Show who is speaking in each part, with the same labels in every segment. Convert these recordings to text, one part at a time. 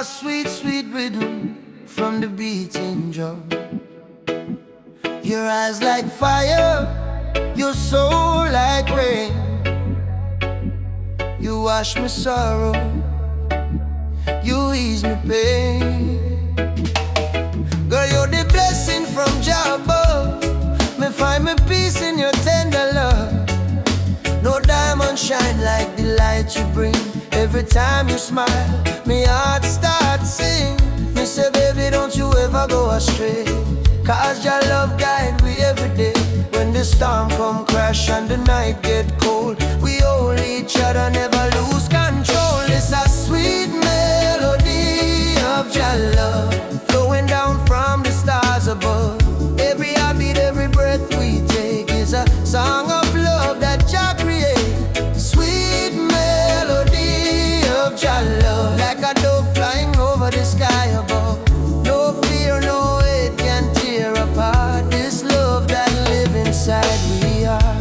Speaker 1: a sweet, sweet rhythm from the beating drum. Your eyes like fire, your soul like rain. You wash my sorrow, you ease my pain. Girl, you're the blessing from Jah above. Me find my peace in your tender love. No diamond shine like the light you bring. Every time you smile, me heart starts sing. Me say, baby, don't you ever go astray, 'cause your love guide we every day. When the storm come crash and the night get cold, we hold each other, never lose control. It's a sweet melody of your love, flowing down from the stars above. Every heartbeat, every breath we take is a song of love that Jah create. Sweet melody of your love, like a dove flying over the sky above. No fear, no hate can tear apart this love that live inside we are.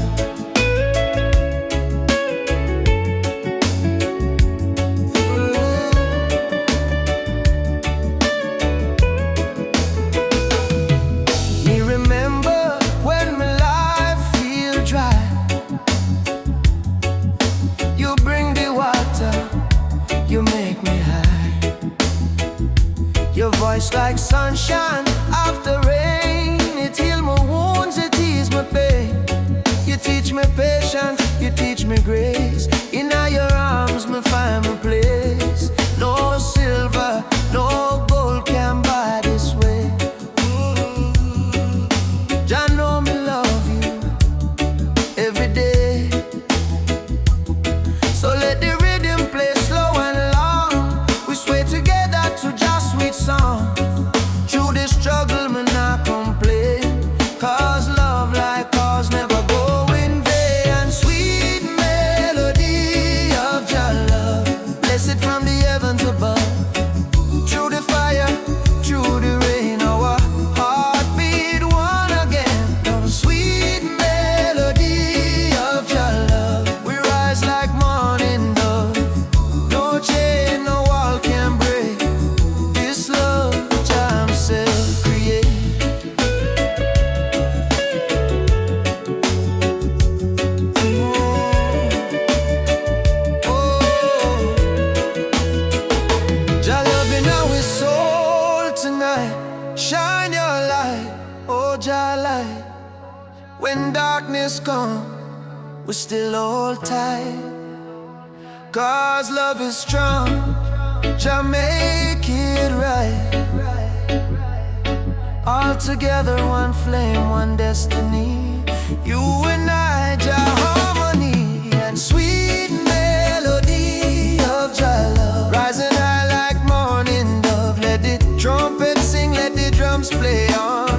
Speaker 1: Me remember when my life feel dry, you bring the water, you make me high. Your voice like sunshine after rain, it heal my wounds, it ease my pain. You teach me patience, you teach me grace. In your arms me find my place. No silver, no gold can buy this way. Jah know me love you every day. So let the rhythm play slow and long. We sway together to just sweet song. Through the struggle, me not complain, 'cause love like ours never go in vain. And sweet melody of your love, blessed from the heavens above. Through the fire, through the rain, our heartbeat one again. Oh, sweet melody of your love, we rise like morning dove. No chain, no wall can break this love Jah himself create. Jah loving our soul tonight. Shine your light, oh Jah light. When darkness come, we still hold tight, 'cause love is strong. Jah make it right. All together, one flame, one destiny. You and I, Jah harmony. And sweet melody of Jah love, rising high like morning dove. Let the trumpet sing, let the drums play on,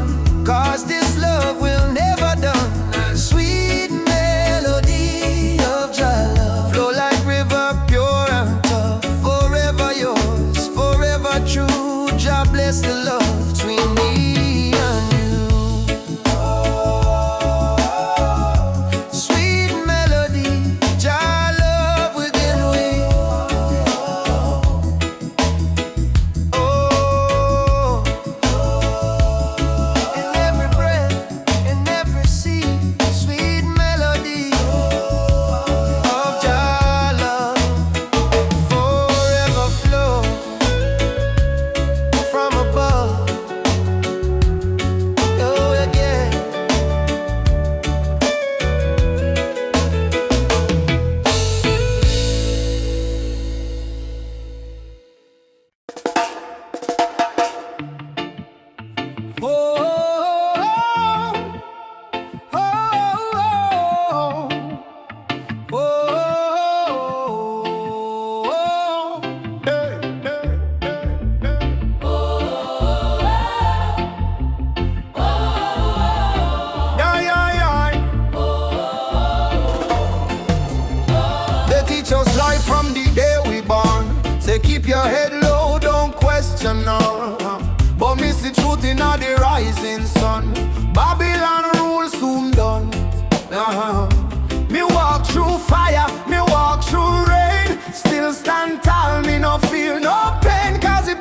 Speaker 1: 'cause this love will never done. And sweet melody of Jah love, flow like river, pure and tough. Forever yours, forever true. Jah bless the love between me and you. Sweet melody, Jah love within we. Oh, in every breath, in every seed, sweet melody of Jah love, forever flow from above. Oh, yeah. Oh, oh, oh, oh, oh. Hey, hey, hey, hey. Yeah, yeah, yeah. They teach us life from the day we born. Say keep your head low, don't question none. But miss the truth in the rising sun. Babylon rule soon done. Me walk through fire, me walk through rain. Still stand tall, me no feel no pain, 'cause it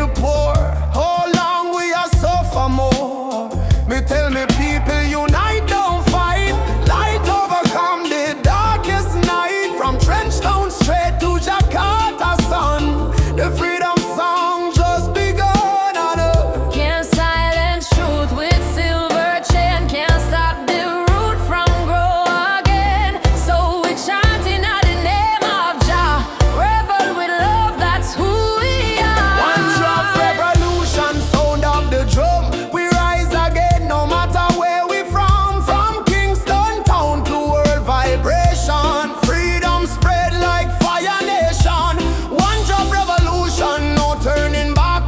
Speaker 1: the poor. How long we are suffer more? Me tell me people unite, don't fight. Light overcome the darkest night. From Trenchtown straight to Jakarta, sun. The freedom song just begun on earth.
Speaker 2: Can't silence truth with silver chain. Can't stop the root from grow again. So we chanting at the name of Jah. Rebel with love, that's who we are.
Speaker 1: One drop revolution, sound of the drum. We rise again no matter where we from. From Kingston town to world vibration. Freedom spread like fire nation. One drop revolution, no turning back.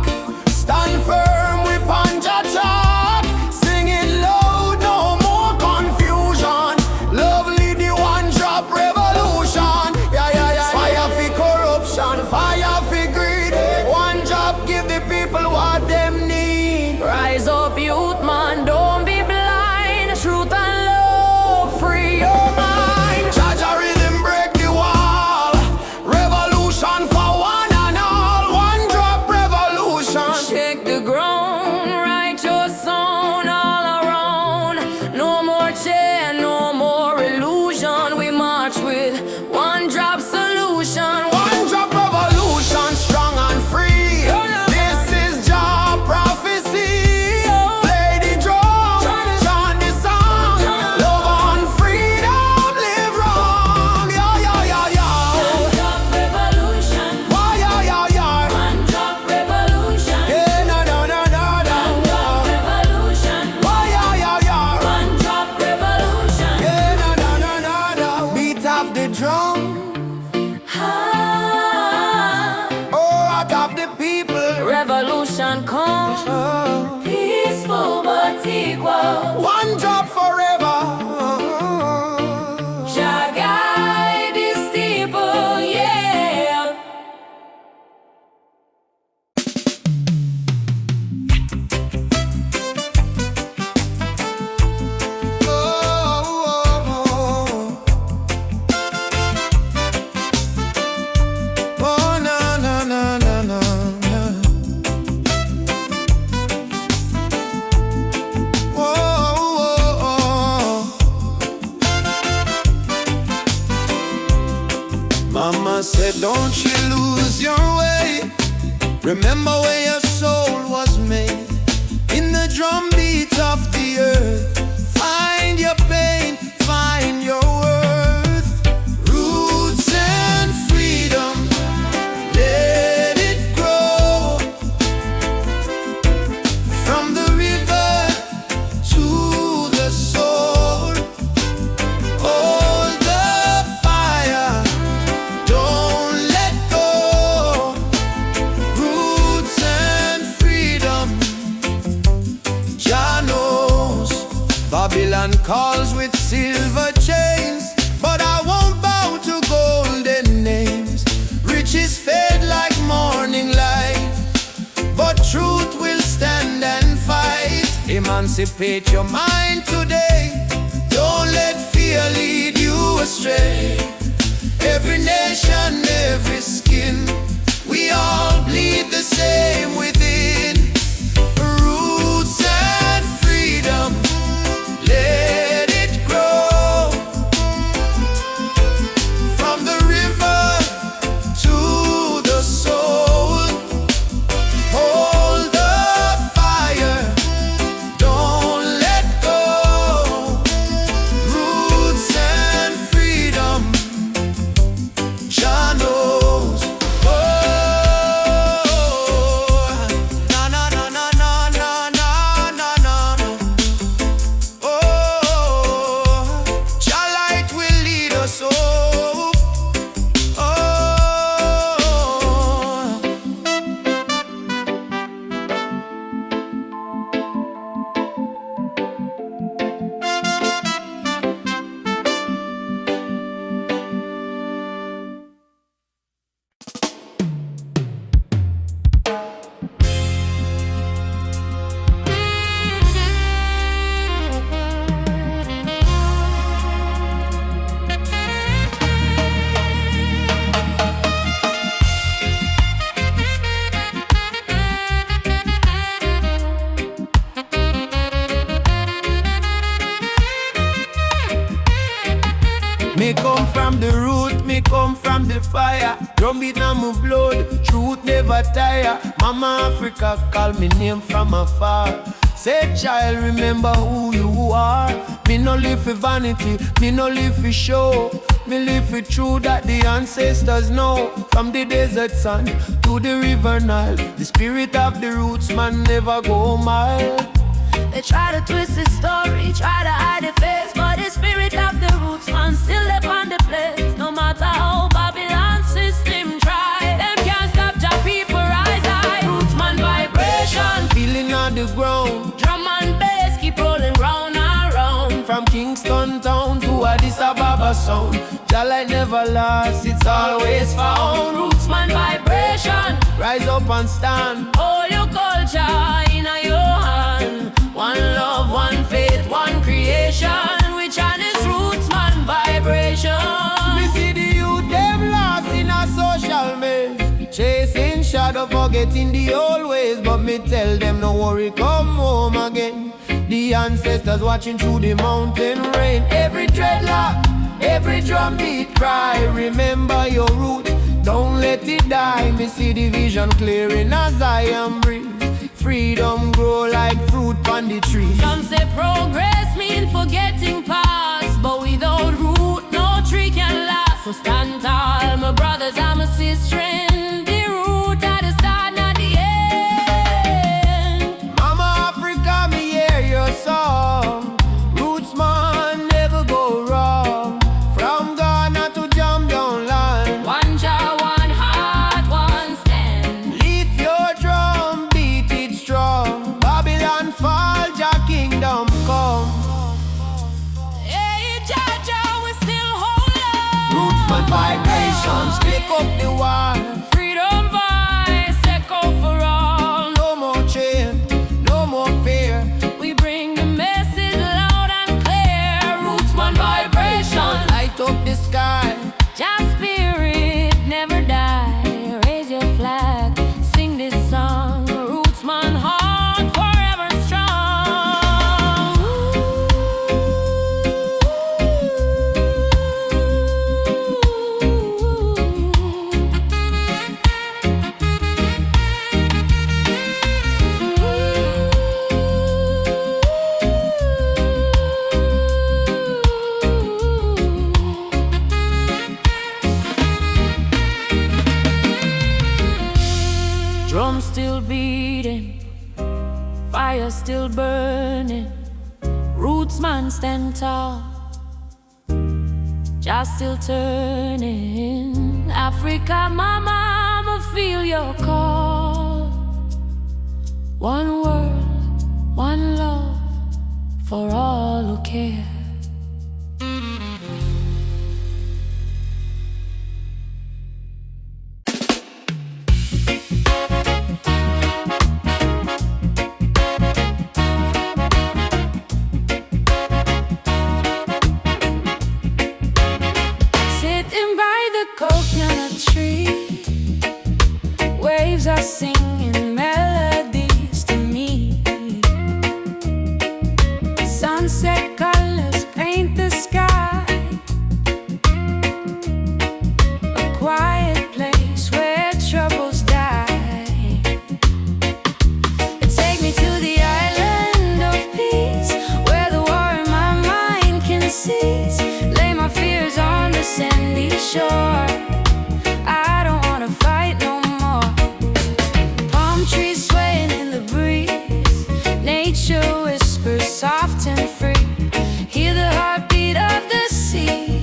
Speaker 1: Stand firm, we punch a chalk. Sing it loud, no more confusion. Lovely the one drop revolution. Yeah, yeah, yeah. Fire for corruption, fire for greed. One drop give the people what them need.
Speaker 2: Rise up, youth man, don't be blind. Truth and love, free your mind.
Speaker 1: Jaja rhythm break the wall. Revolution for one and all. One drop revolution.
Speaker 2: Shake the ground, write your song all around. No more chain, no more illusion. We march with one drop solution.
Speaker 1: One drop revolution, strong and free. This is job prophecy. Play the drum, chant the song. Love and freedom, live wrong. Yeah, yeah, yeah, yeah.
Speaker 2: One drop revolution,
Speaker 1: Why, yeah, yeah, yeah.
Speaker 2: one drop revolution.
Speaker 1: Yeah, no, no, no, no,
Speaker 2: One drop
Speaker 1: no.
Speaker 2: revolution,
Speaker 1: Why, yeah, yeah, yeah.
Speaker 2: one drop revolution.
Speaker 1: Yeah, no, no, no, no, no. Beat of the drum.
Speaker 2: Ah,
Speaker 1: Oh, out of the people.
Speaker 2: revolution come,
Speaker 1: Oh.
Speaker 2: peaceful but equal.
Speaker 1: One drop forever.
Speaker 2: Jah guide the steeple, yeah.
Speaker 1: Oh, no, no, no, no, no, no. Mama said, don't you lose your way. Remember where your soul was made. In the drum beat of the earth. Find your pain, find your worth. Roots and freedom, let it grow. From the river to the soul. Hold the fire, don't let go. Roots and freedom, Jah knows. Babylon calls with silver chains, but I won't bow to golden names. Riches fade like morning light, but truth will stand and fight. Emancipate your mind today. Don't let fear lead you astray. Every nation, every skin, we all bleed the same within. Roots and freedom, let it grow. From the river to the soul. Hold the fire, don't let go. Roots and freedom, Jah knows. Oh, Me come from the root, me come from the fire. Drum beat on my blood, truth never tire. Mama Africa call me name from afar. Say child, remember who you are. Me no live for vanity, me no live for show. Me live for truth that the ancestors know. From the desert sun to the river Nile, the spirit of the roots man never go mild.
Speaker 2: They try to twist the story, try to hide the face, but the spirit of the roots man still live on the place. No matter how Babylon system try, them can't stop Jah people rise high. Roots man vibration,
Speaker 1: feeling on the ground.
Speaker 2: drum and bass keep rolling round and round.
Speaker 1: From Kingston town to Addis Ababa sound, Jah light never lost, it's always found.
Speaker 2: Roots man vibration,
Speaker 1: Rise up and stand.
Speaker 2: all your culture in your hand. One love, one faith, one creation. Which one is roots man vibration?
Speaker 1: Me see the youth them lost in a social maze, chasing shadow, forgetting the old ways. But me tell them no worry, come home again. The ancestors watching through the mountain rain. Every dreadlock, every drum beat cry, remember your root, don't let it die. Me see the vision clearing as I am breathe. Freedom grow like fruit on the tree.
Speaker 2: Some say progress mean forgetting past, but without root no tree can last. So stand tall, my brothers and my sisters. The root at the start, not the end.
Speaker 1: Mama Africa, me hear your song. Roots man never go wrong. From Ghana to Jam down land.
Speaker 2: One Jah, one heart, one stand.
Speaker 1: Leave your drum, beat it strong. Babylon fall, Jah kingdom come.
Speaker 2: Hey, Jah, Jah, we still hold on.
Speaker 1: Roots man vibrations, pick up the war.
Speaker 2: Freedom voice echo for all.
Speaker 1: No more chain, no more fear.
Speaker 2: We bring the message loud and clear. Roots man vibration.
Speaker 1: Light up the sky.
Speaker 2: Jah spirit never die. Raise your flag, sing this song. Roots man heart forever strong. Drum still beating, fire still burning. Roots man stand tall, just still turning. Africa, my mama, feel your call. One world, one love, for all who care. Sitting by the coconut tree, waves are singing melodies to me. Sunset colors paint the sky, a quiet place where troubles die. Take me to the island of peace, where the war in my mind can cease. Lay my fears on the sandy shore. I don't wanna fight no more. Palm trees swaying in the breeze, nature whispers soft and free. Hear the heartbeat of the sea,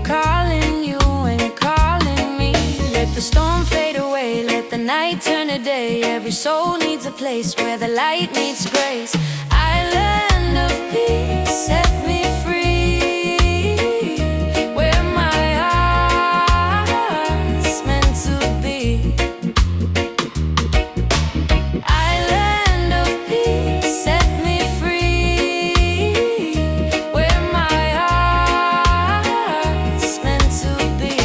Speaker 2: calling you and calling me. Let the storm fade away, let the night turn to day. Every soul needs a place where the light meets grace. Island of peace, set me free, where my heart's meant to be. Island of peace, set me free, where my heart's meant to be.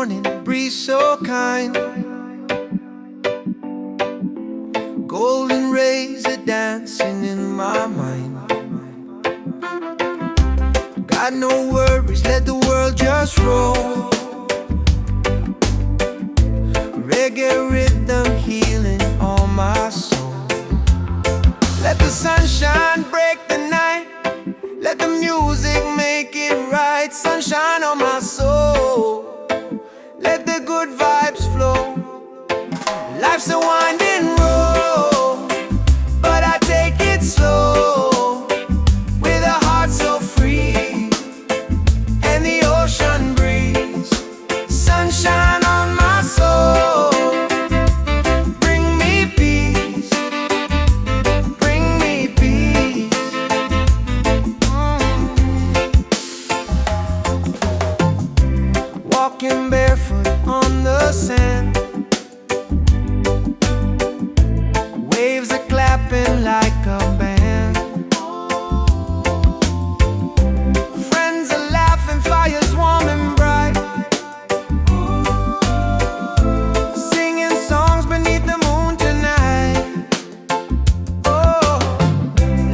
Speaker 1: morning breeze so kind. Golden rays are dancing in my mind. Got no worries, let the world just roll. Reggae rhythm healing all my soul. Let the sunshine break the night. Let the music make it right. Sunshine on my soul. Let the good vibes flow. Life's a winding road, but I take it slow, with a heart so free, and the ocean breeze. Sunshine on my soul. Bring me peace. Bring me peace. Walking barefoot on the sand. Waves are clapping like a band. Friends are laughing, fires warm and bright. Singing songs beneath the moon tonight. Oh,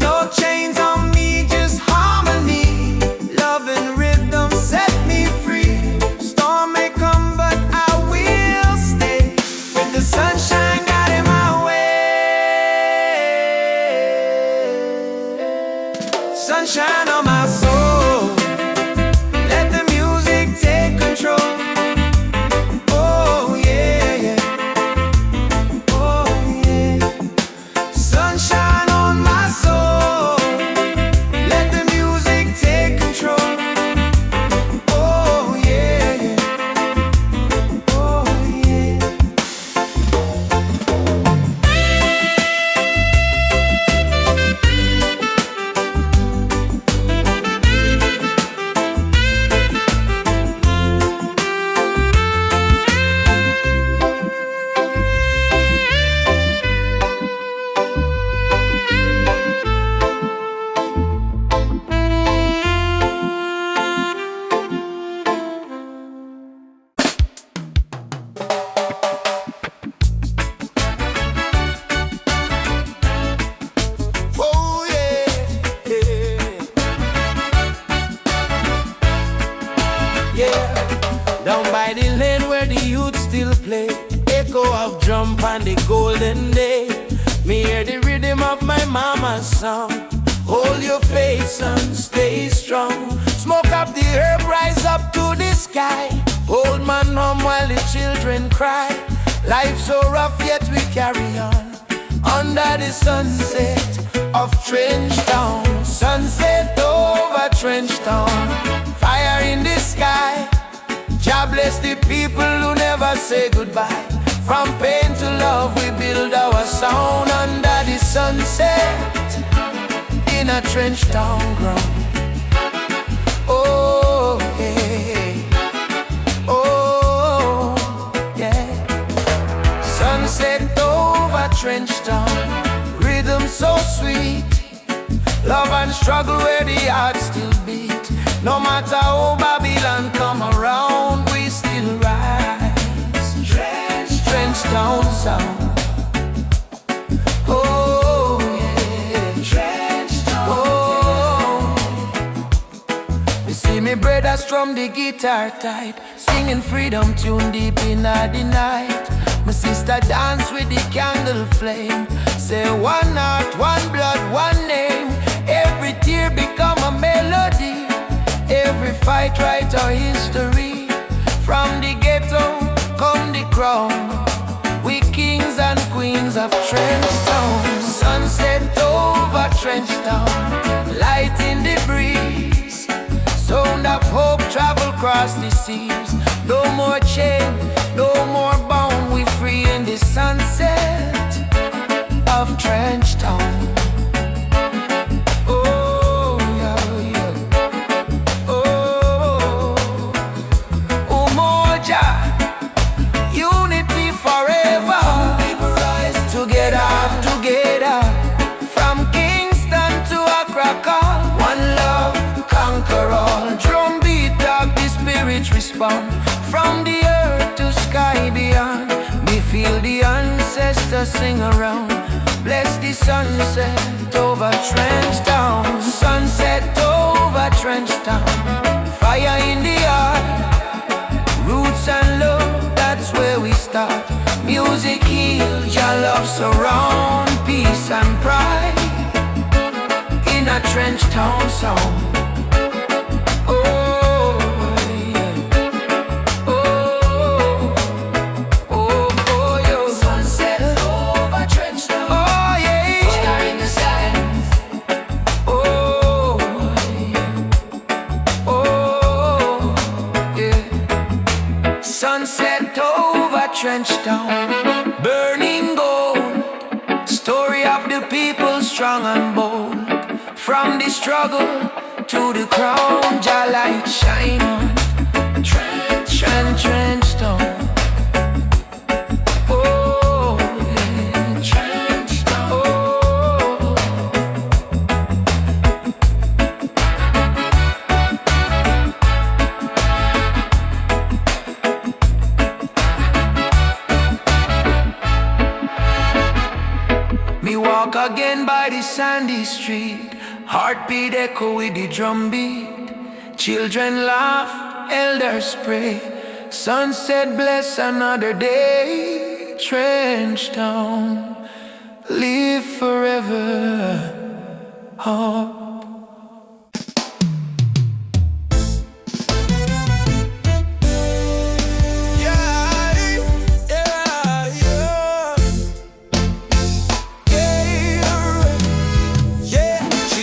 Speaker 1: no chains on me, just harmony. Love and rhythm set me free. Storm may come, but I will stay with the sunshine guiding my way. Sunshine on my soul. Let the music take control. Oh yeah, yeah. Oh yeah. Sunshine on my soul. Let the music take control. Oh yeah, yeah. Oh yeah. Oh yeah, yeah, yeah. Down by the lane where the youth still play, echo of drum on the golden day. Me hear the rhythm of my mama's song. Hold your faith, son, stay strong. Smoke up the herb, rise up to the sky. Old man home while the children cry. Life so rough yet we carry on. Under the sunset of Trench Town. Sunset over Trench Town. Fire in the sky. God bless the people who never say goodbye. From pain to love we build our sound. Under the sunset in a Trench Town ground. Oh yeah. Oh yeah. Sunset over Trench Town. Rhythm so sweet. Love and struggle where the heart still beat. No matter how Babylon come around, we still rise. Trench Town sound. Oh yeah. Trench Town. Oh. You see me brother strum the guitar tight, singing freedom tune deep in the night. My sister dance with the candle flame. Say one heart, one blood, one name. Every tear become a melody. Every fight write our history. From the ghetto come the crown. We kings and queens of Trench Town. Sunset over Trench Town. Light in the breeze. Sound of hope travel across the seas. No more chain, no more bound. We free in the sunset of Trench Town. Oh yeah, yeah. Oh, Umoja, unity forever. People rise together, together. From Kingston to Accra, one love conquer all. Drum beat up, the spirit respond. From the earth us sing around. Bless the sunset over Trench Town. Sunset over Trench Town. Fire in the heart. Roots and love, that's where we start. Music heals, your love surround. Peace and pride in a Trench Town song. Sunset over Trench Town, burning gold. Story of the people strong and bold. From the struggle to the crown, Jah light shine on Trench Town. Oh, yeah. Trench Town. Oh. Me walk again by the sandy street, heartbeat echo with the drum beat. Children laugh, elders pray. Sunset bless another day. Trench Town, live forever. Oh.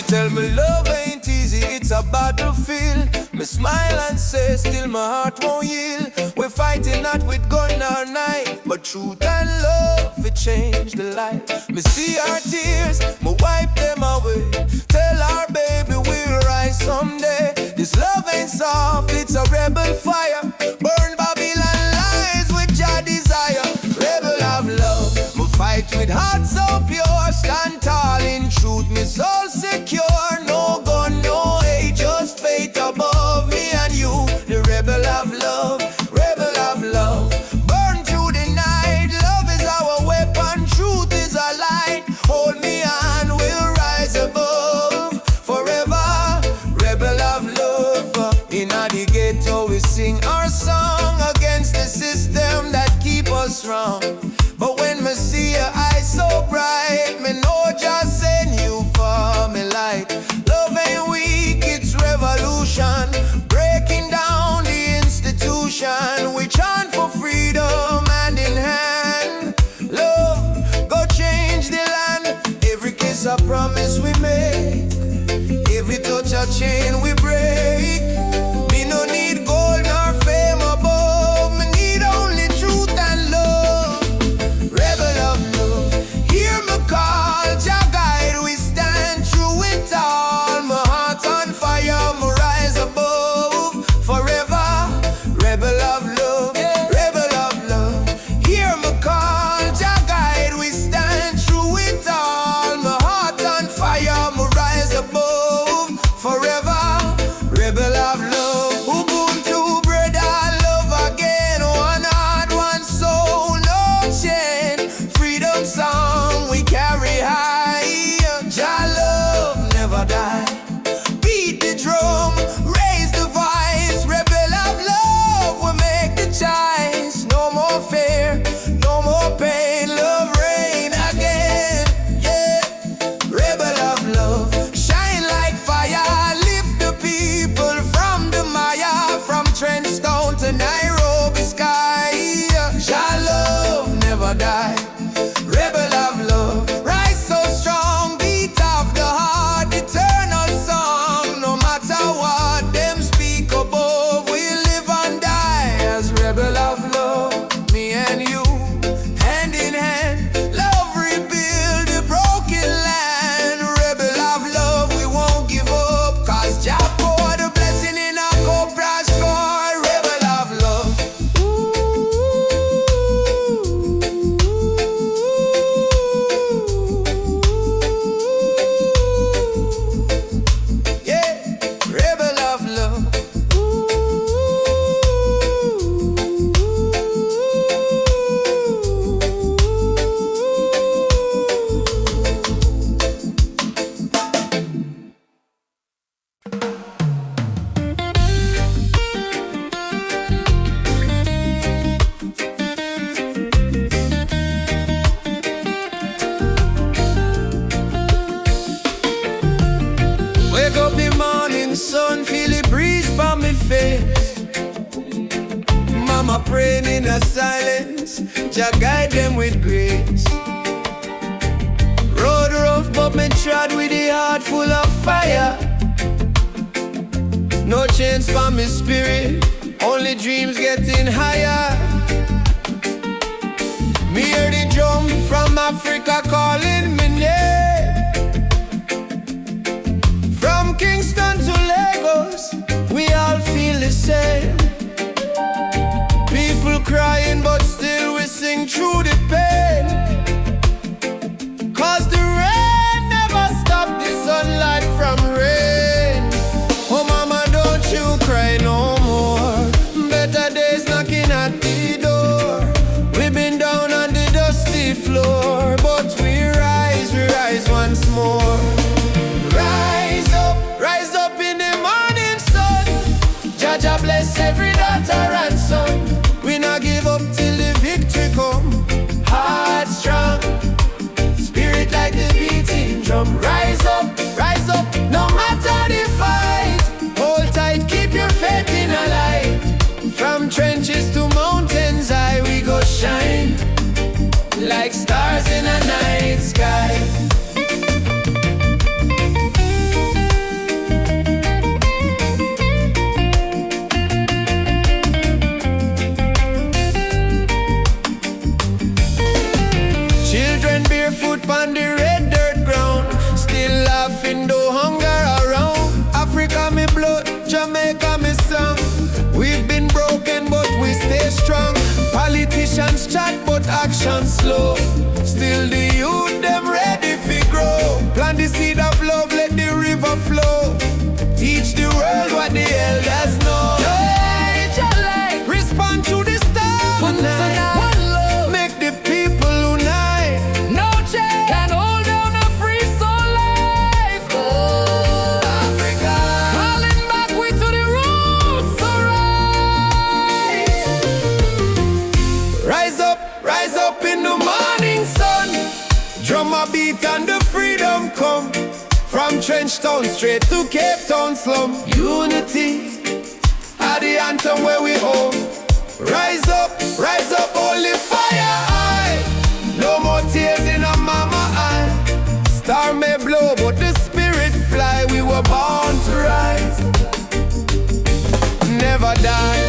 Speaker 3: Tell me love ain't easy, it's a battlefield. Me smile and say, still my heart won't yield. We're fighting not with gun or knife, but truth and love, it changed the life. Me see our tears, me wipe them away. Tell our baby we'll rise someday. This love ain't soft, it's a rebel fire. Burn Babylon lies with your desire. Rebel of love, me fight with heart so pure. Stand tall in truth, me soul secure. No gun, no hate, just faith above me and you. The rebel of love, rebel of love. Burn through the night, love is our weapon, truth is our light. Hold me and we'll rise above forever. Rebel of love. In the ghetto we sing our song against the system that keep us wrong. But when me see your eyes so bright, me know just send you for me light. Love ain't weak, it's revolution. Breaking down the institution. We chant for freedom hand in hand. Love, go change the land. Every kiss a promise we make. Every touch a chain we break. Me no need gold nor fame above. Me need only truth and love. Rebel of love, hear me call. Jah guide, we stand through it all. My heart on fire, me rise above forever. Rebel of love, rebel of love, hear me call. Jah guide, we stand through it all. My heart on fire, me rise above forever. Wake up the morning sun, feel the breeze by me face. Mama praying in a silence, Jah guide them with grace. Road rough but me trod with a heart full of fire. No chains for me spirit, only dreams getting higher. Me hear the drum from Africa calling me name. From Kingston to Lagos, we all feel the same. People crying but still we sing through the pain. Cause the rain never stopped the sunlight from rain. Oh mama, don't you cry no more. Better days knocking at the door. We've been down on the dusty floor, but we rise once more. Rise up in the morning sun. Jah Jah bless every daughter and son. We not give up till the victory come. Heart strong, spirit like the beating drum. Rise up, no matter the fight. Hold tight, keep your faith in a light. From trenches to mountains high, we go shine like stars in a night sky. Barefoot on the red dirt ground, still laughing though hunger around. Africa me blood, Jamaica me song. We've been broken but we stay strong. Politicians chat but action slow. Still the youth them ready fi grow. Plant the seed of love, let the river flow. Teach the world what the elders know. Respond to the star tonight. Make the people unite.
Speaker 2: No chain can hold down a free soul life. Oh,
Speaker 3: Africa,
Speaker 2: calling back we to the roots, alright.
Speaker 3: rise up in the morning sun. Drum a beat and the freedom come. From Trench Town straight to Cape Town slum. Unity are the anthem where we home. Rise up, holy fire high. No more tears in a mama eye. Star may blow but the spirit fly. We were born to rise, never die.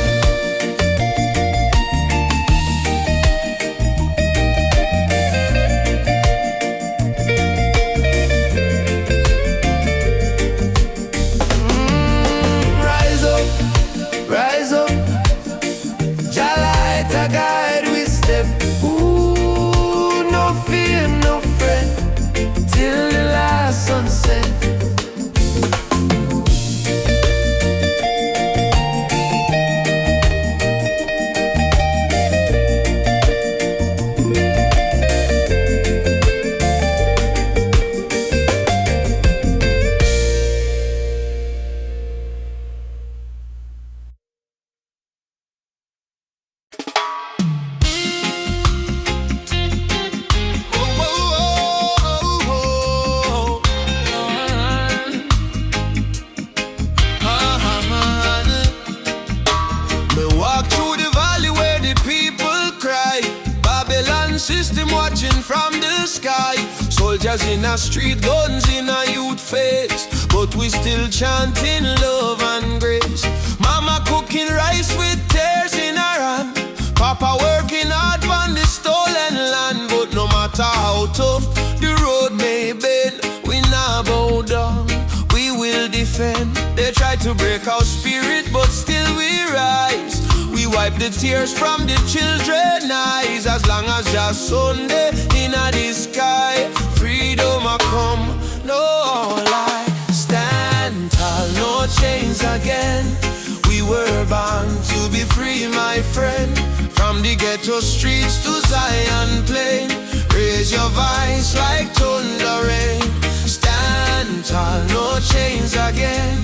Speaker 3: Rise up, Jah light a guide we step. Ooh, no fear, no fret, till the last sunset. System watching from the sky. Soldiers in a street, guns in a youth face, but we still chanting love and grace. Mama cooking rice with tears in her hand. Papa working hard on the stolen land. But no matter how tough the road may bend, we not bow down, we will defend. They try to break our spirit, but still we rise. We wipe the tears from the children's eyes. As long as just Sunday in the sky, freedom a come, no lie. Stand tall, no chains again. We were born to be free, my friend. From the ghetto streets to Zion plain, raise your voice like thunder rain. Stand tall, no chains again.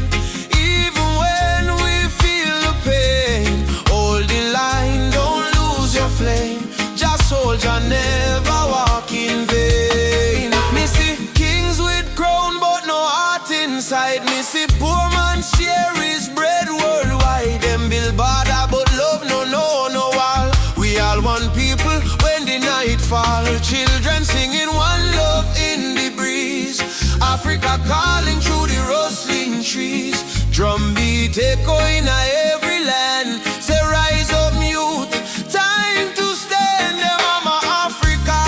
Speaker 3: Africa calling through the rustling trees. Drumbeat echoing every land. Say rise up youth, time to stand. Mama Africa,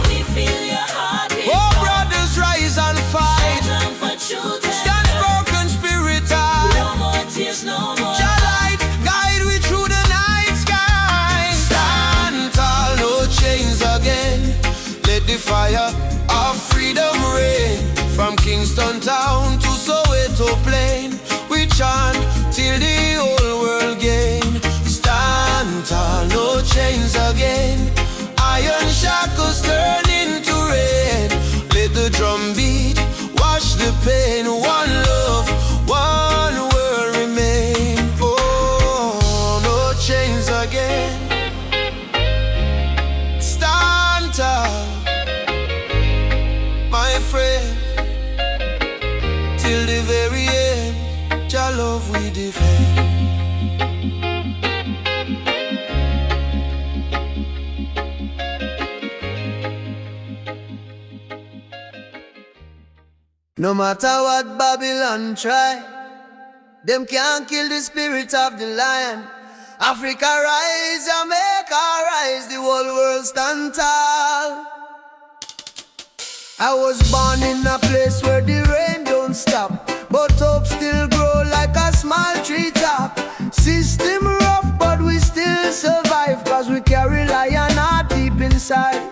Speaker 2: We feel your heartbeat.
Speaker 3: oh brothers rise and fight.
Speaker 2: Stand for truth and
Speaker 3: Stand broken spirit high.
Speaker 2: no more tears, no more.
Speaker 3: Your light guide we through the night sky. Stand tall, no chains again. Let the fire of freedom reign. From Kingston town to Soweto plain, we chant till the whole world gain. Stand tall, no chains again. Iron shackles turn into rain. Let the drum beat wash the pain. One love, one world remain. Oh, no chains again. Stand tall, my friend, till the very end. Your love we defend.
Speaker 1: No matter what Babylon try, them can't kill the spirit of the lion. Africa rise, Jamaica rise, the whole world stand tall. I was born in a place where the rain don't stop, but hope still grow like a small tree top. System rough, but we still survive, cause we carry lion heart deep inside.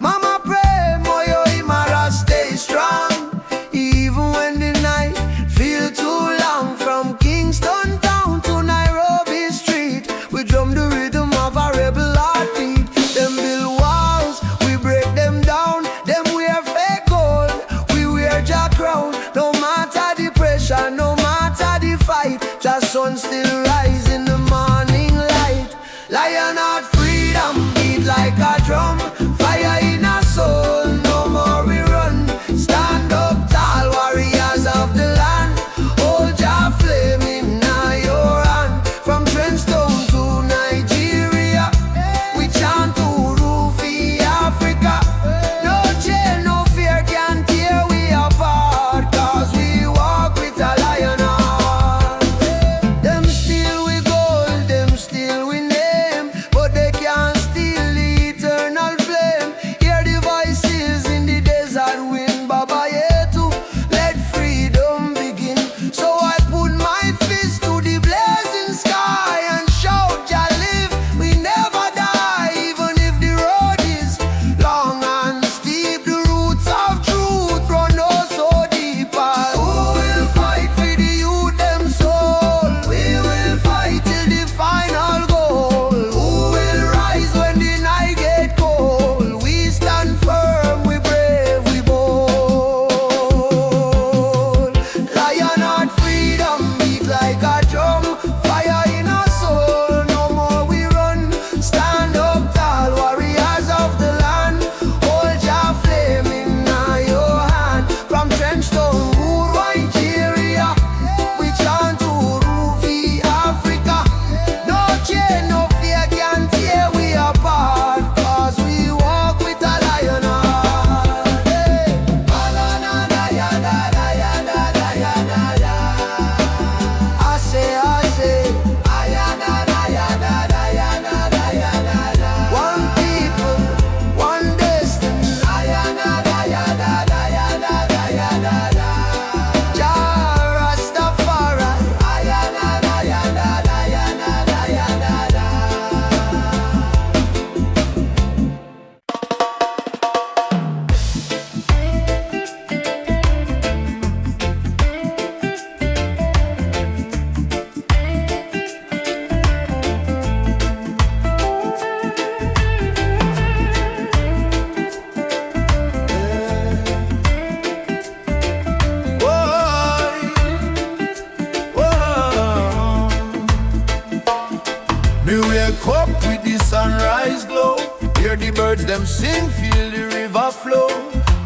Speaker 1: Mama pray, Moyo Imara stay strong, even when the night feel too long. From Kingston town to Nairobi street, we drum the rhythm of a rebel heartbeat. Them build walls, we break them down. Them wear fake gold, we wear jack crown. No matter the pressure, no matter the fight, just sun still rise in the morning light. Lion heart freedom beat like a drum. Fire in our soul, no more we run. Stand up tall, warriors of the land. Hold your flame in your hand. From Trenchtown to Nigeria, we chant to Rufi Africa. No chain, no fear can tear we apart, cause we walk with a lion heart. Them steal we gold, them steal we name, but they can't steal the eternal flame. Hear the voices in the desert wind, Baba Yetu, let freedom begin. So I put my fist to the blazing sky and shout, Jah live, we never die. Even if the road is long and steep, the roots of truth run oh so deep. Who will fight for the youth them soul? We will fight till the final goal. Who will rise when the night get cold? We stand firm, we brave, we bold. Lion heart freedom beat like a drum. Fire in our soul, no more we run. Stand up tall, warriors of the land. Hold your flame in your hand. From Trenchtown, Wood, Nigeria, we chant to Rufi Africa. No chain, no fear can tear we apart, cause we walk with a lion heart. Hey. I say, one people, one destiny. Jah Rastafari.
Speaker 3: Me wake up with the sunrise glow. Hear the birds them sing, feel the river flow.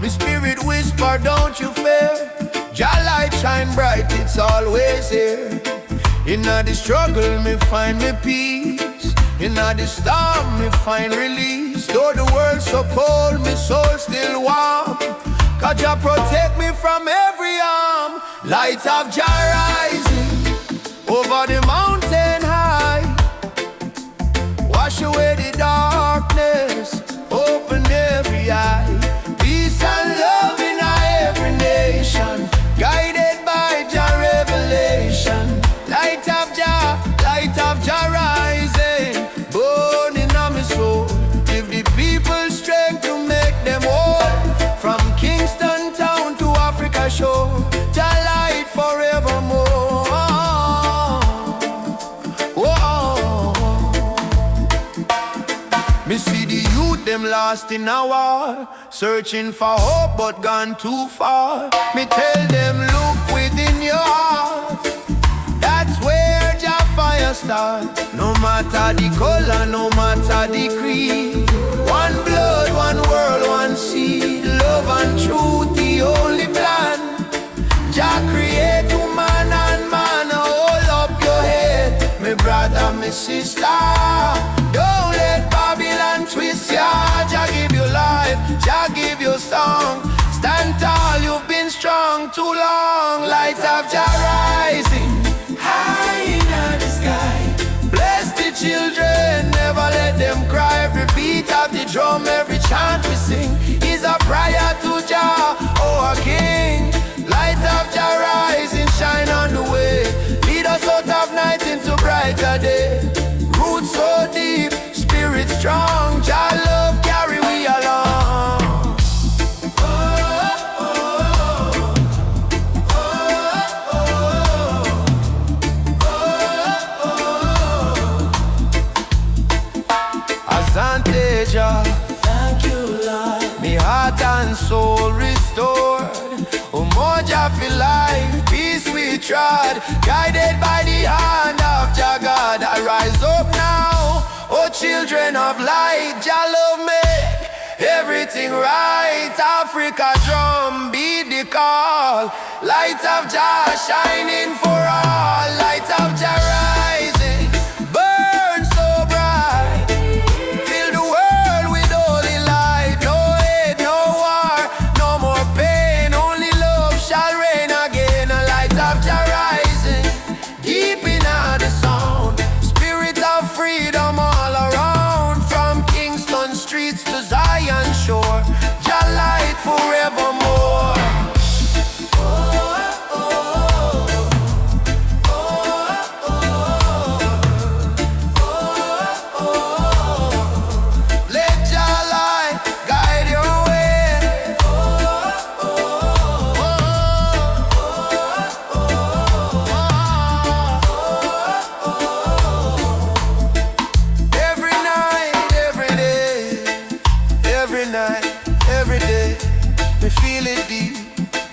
Speaker 3: Me spirit whisper, don't you fear. Jah light shine bright, it's always here. Inna the struggle, me find me peace. Inna the storm, me find release. Though the world so cold, me soul still warm. 'Cause Jah protect me from every harm. Light of Jah rising over the mountain high. Wash away the darkness, open every eye. Peace and love in every nation, guided by Jah revelation. Light of Jah rising, burning on my soul. Give the people strength to make them whole. From Kingston town to Africa shore, Jah light forevermore. Whoa. Me see the youth them lost in a war, searching for hope but gone too far. Me tell them look within your heart, that's where Jah fire start. No matter the color, no matter the creed, one blood, one world, one seed. Love and truth, the only plan. Jah create woman and man. Hold up your head, me brother, me sister. Don't let Babylon twist ya. Jah give you life, Jah give you song. Stand tall, you've been strong too long. Light of Jah rising high in the sky. Bless the children, never let them cry. Every beat of the drum, every chant we sing is a prayer to Jah, oh our King. Light of Jah rising, shine on the way. Lead us out of night into brighter day. Roots so deep, spirit strong. Jah love carry we along. Thank you, Lord. Me heart and soul restored. Oh, more Jah for life, peace we trod. Guided by the hand of Jah God. I rise up now, oh children of light. Jah love make everything right. Africa drum, beat the call. Light of Jah shining for all. Light of Jah rising, burn so bright. Forevermore. Let Jah light guide your way. Every night, every day, every night, every day. Me feel it deep,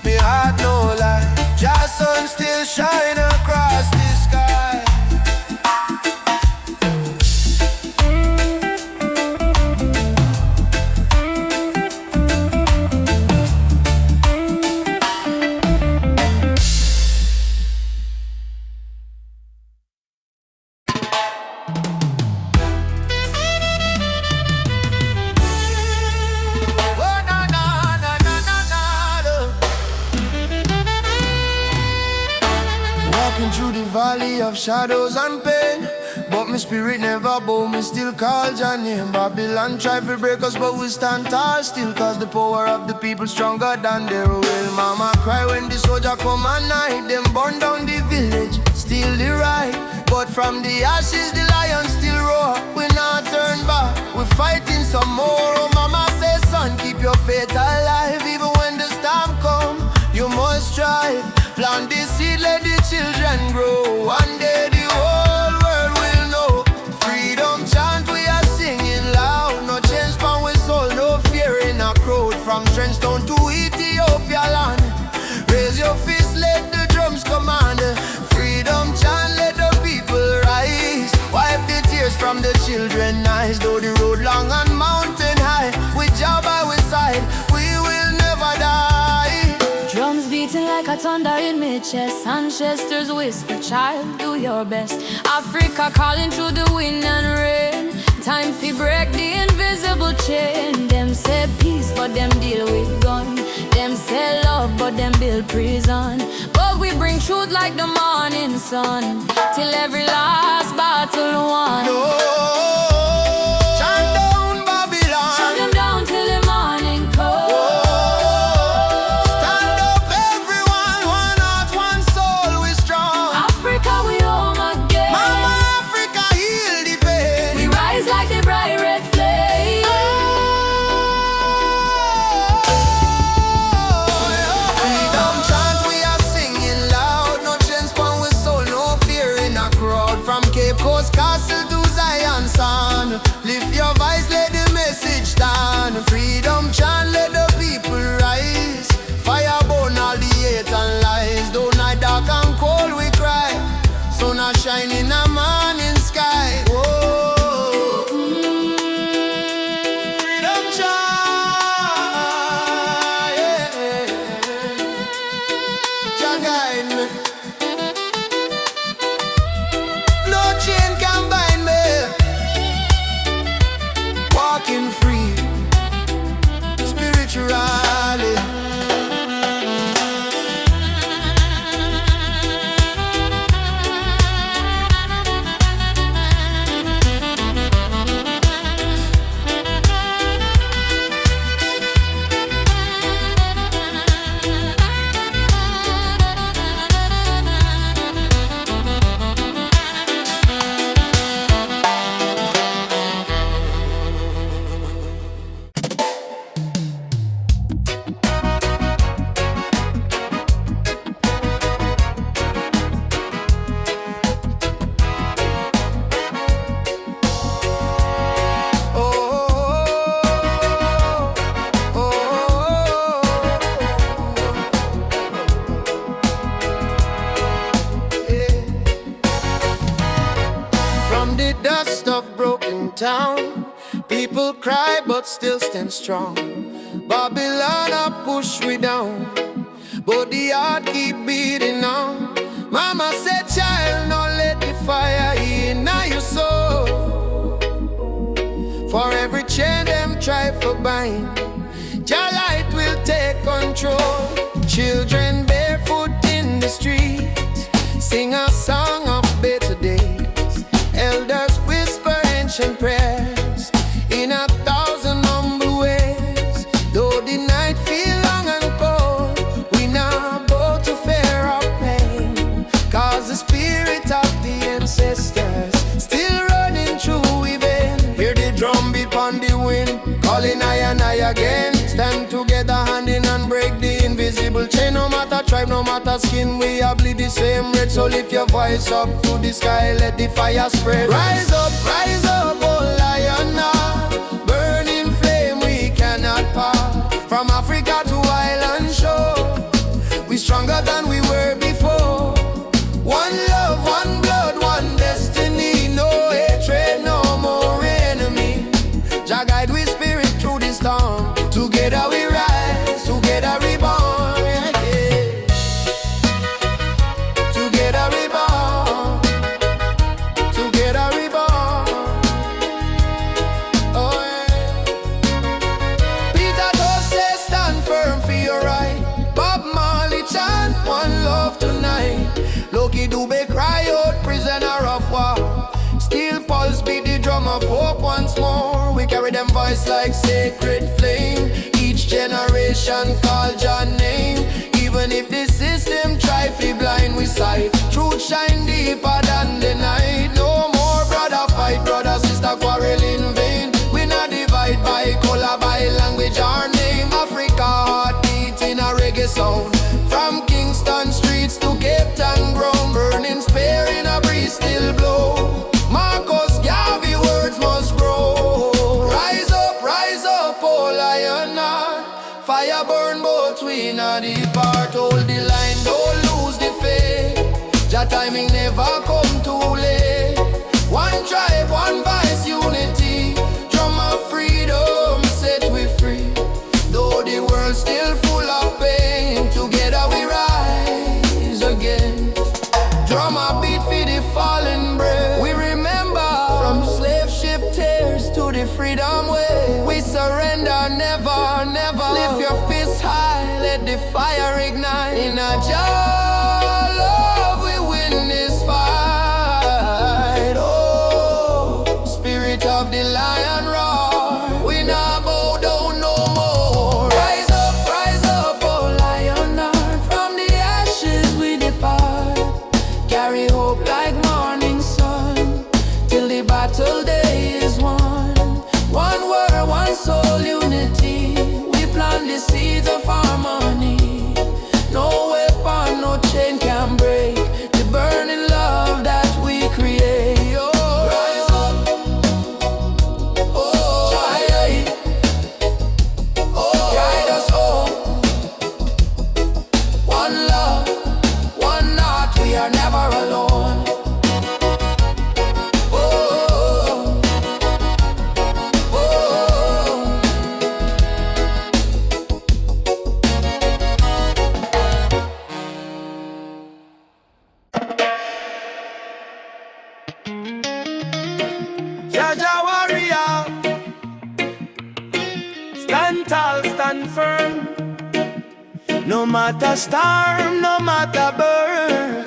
Speaker 3: me heart no lie. Jah sun still shine across the sky. Through the valley of shadows and pain, but my spirit never bow, me still call Jah name. Babylon try to break us, but we stand tall still, cause the power of the people stronger than their will. Mama cry when the soldier come at night. Them burn down the village, still the right. But from the ashes the lion still roar. We not turn back, we fighting some more. Oh mama says son, keep your faith alive. Even when the storm come, you must strive. Plant the seed, let the children grow. One day the whole world will know. Freedom chant we are singing loud. No change from we soul, no fear in a crowd. From Trenchtown to Ethiopia land, raise your fist, let the drums command. Freedom chant, let the people rise. Wipe the tears from the children's eyes. Though the road long and mountain high, with Jah by our side, we will never die.
Speaker 2: Drums beating like a thunder in my chest. Ancestors whisper, child, do your best. Africa calling through the wind and rain. Time fi break the invisible chain. Them say peace, but them deal with gun. Them say love, but them build prison. But we bring truth like the morning sun, till every last battle won.
Speaker 3: No, shut down Babylon.
Speaker 2: Shut them down till the morning comes.
Speaker 3: Stand up everyone, one heart, one soul, we strong.
Speaker 2: Africa, we home again.
Speaker 3: Mama Africa, heal the pain.
Speaker 2: We rise like the bright red flame.
Speaker 3: Freedom chant we are singing loud. No chains pon we soul, no fear in a crowd. From Cape Coast Castle to Zion Sound, lift your voice, let the message stand. Freedom chant, let the people rise. Fire burn all the hate and lies. Though night dark and cold we cry, sun a shine in a morning sky. Whoa. Freedom chant, yeah. Jah guide me. No chain can bind me. Walking free, spiritually. From the dust of broken town, people cry but still stand strong. Babylon a push we down, but the heart keep beating on. Mama said, child, don't let the fire in your soul. For every chain them try for bind, your light will take control. Children barefoot in the street, sing a song of better days. Elders whisper ancient prayers in 1,000 humble ways. Though the night feel long and cold, we now bow to fear of pain. Cause the spirit of the ancestors still running through we vein. Hear the drum beat on the wind, calling I and I again. Stand together hand in hand, break the invisible chain. No matter tribe, no matter skin, we all bleed the same red. So lift your voice up to the sky, let the fire spread. Rise up, oh lion now. Burning flame we cannot part. From Africa to island shore, we stronger than we were before. One love, one blood, one destiny. No hatred, no more enemy. Jah guide we spirit through the storm. Together we rise, together we born, yeah. Together we born, together we born. Oh yeah. Peter Tosh say stand firm for your right. Bob Marley chant one love tonight. Loki Dube cry out prisoner of war. Steel pulse beat the drum of hope once more. We carry them voice like sacred flame. Each generation call Jah name. Even if the system try to blind we sight, truth shine deeper than the night. No more brother fight, brother sister quarrel in vain. We not divide by color, by language or name. Africa heartbeat in a reggae sound. From Kingston streets to Cape Town ground, burning spear in a breeze still blow. Marcus Garvey words must grow. Rise up, oh lion heart. Fire burn both we not depart. Hold the line, don't lose the faith. Jah timing never come too late. One tribe, one voice, unity. Drum of freedom set we free. Though the world still full of pain, together we rise again. Drum a beat for the fallen brave. We remember from slave ship tears the freedom way. We surrender, never, never. Lift your fists high, let the fire ignite. In a jar love, we win this fight. Oh, spirit of the lion roar. We not bow down no more. Rise up, oh lion heart. From the ashes we depart. Carry hope like morning sun, till the battle day is won. One word, one soul, unity. We plant the seeds of harmony. No weapon, no chain can break the burning love that we create. Oh, rise up. Oh, aye. Oh, guide us home. One love, one heart, we are never alone. Oh, oh, Jaja warrior, stand tall, stand firm. No matter storm, no matter burn,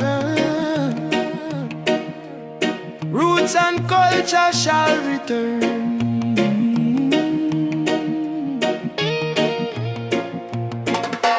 Speaker 3: roots and culture shall return.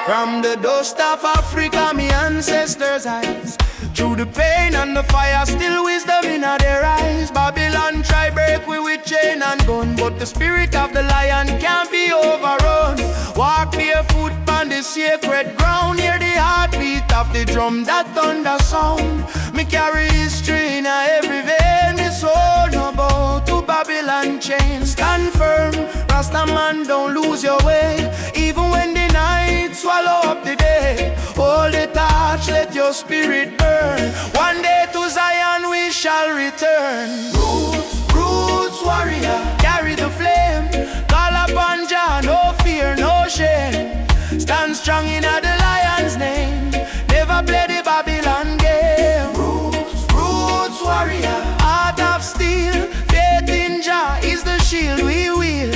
Speaker 3: From the dust of Africa, my ancestors' eyes. Through the pain and the fire, still wisdom in their eyes. Babylon try break we with chain and gun, but the spirit of the lion can't be overrun. Walk barefoot on the sacred ground, hear the heartbeat of the drum, that thunder sound. Me carry history in every vein, me soul no bow to Babylon chain. Stand firm, Rasta man, don't lose your way. Even when the night swallow up the day, hold the torch, let your spirit burn. One day to Zion we shall return. Roots warrior, carry the flame. Call upon Jah, no fear, no shame. Stand strong in the lion's name. Never play the Babylon game. Roots warrior, heart of steel. Faith in Jah is the shield we wield.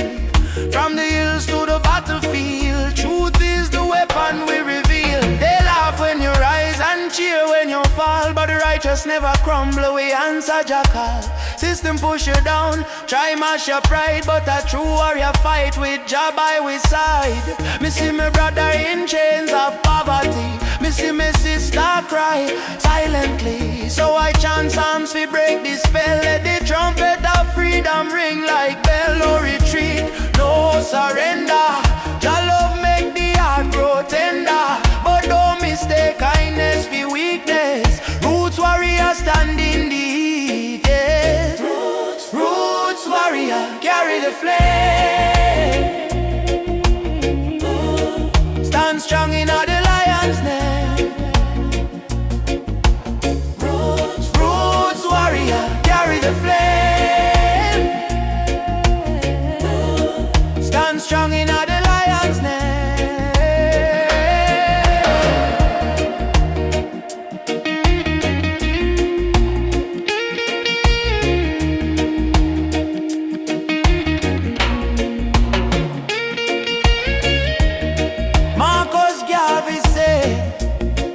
Speaker 3: From the hills to the battlefield, truth is the weapon we reveal. They laugh when you rise and cheer when you fall, but the righteous never crumble, we answer Jackal. System push you down, try mash your pride, but a true warrior fight with Jah by his side. Me see my brother in chains of poverty, me see my sister cry silently. So I chant psalms we break the spell, let the trumpet of freedom ring like bell. No retreat, no surrender. Jah love make the heart grow tender, but don't mistake kindness for weakness. Roots warrior stand in the heat, yes. Roots warrior carry the flame. Stand strong in the lion's name. Roots warrior carry the flame. Stand strong in the lion's name.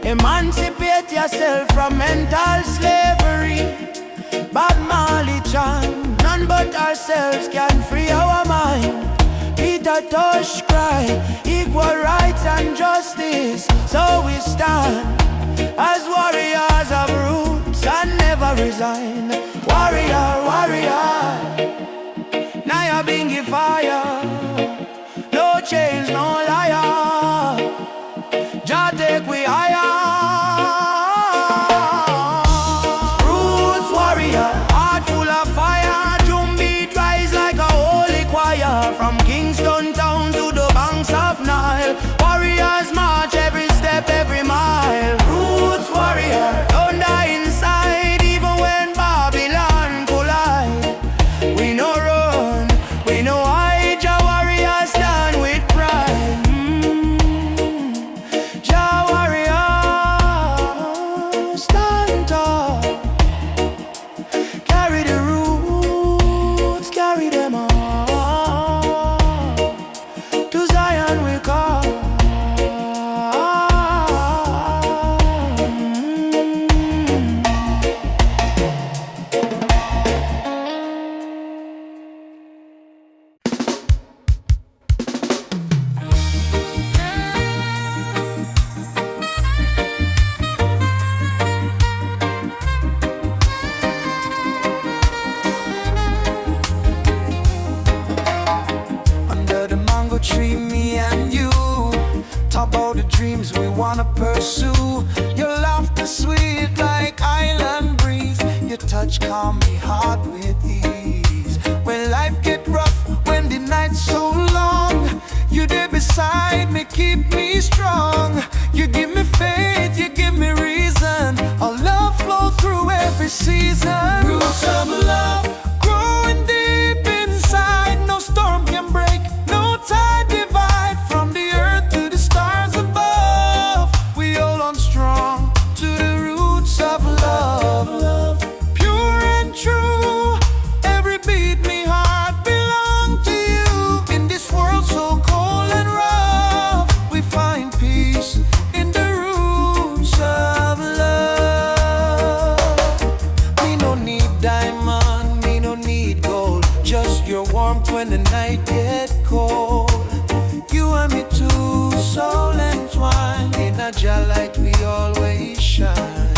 Speaker 3: Emancipate yourself from mental slavery. Bob Marley chant, none but ourselves can free our mind. Peter Tosh cry, equal rights and justice. So we stand as warriors of roots and never resign. Warrior, warrior, now you bring your fire. No chains, no liar. Jah take we higher. Roots warrior, heart full of fire. Drum beat rise like a holy choir. From Kingston town to the banks of Nile, warriors march every step, every mile. Roots warrior, don't die inside, even when Babylon
Speaker 1: refuge, calm me heart with ease. When life get rough, when the night's so long, you there beside me, keep me strong. You give me faith, you give me reason. Our love flow through every season. Roots of love growing deep inside. No storm can break, no tide divide. From the earth to the stars above, we hold on strong to the roots of love. Pure and true, every beat me heart belong to you. In this world so cold and rough, we find peace in the roots of love. Me no need diamond, me no need gold, just your warmth when the night get cold. You and me too, soul entwined. In a jar light we always shine.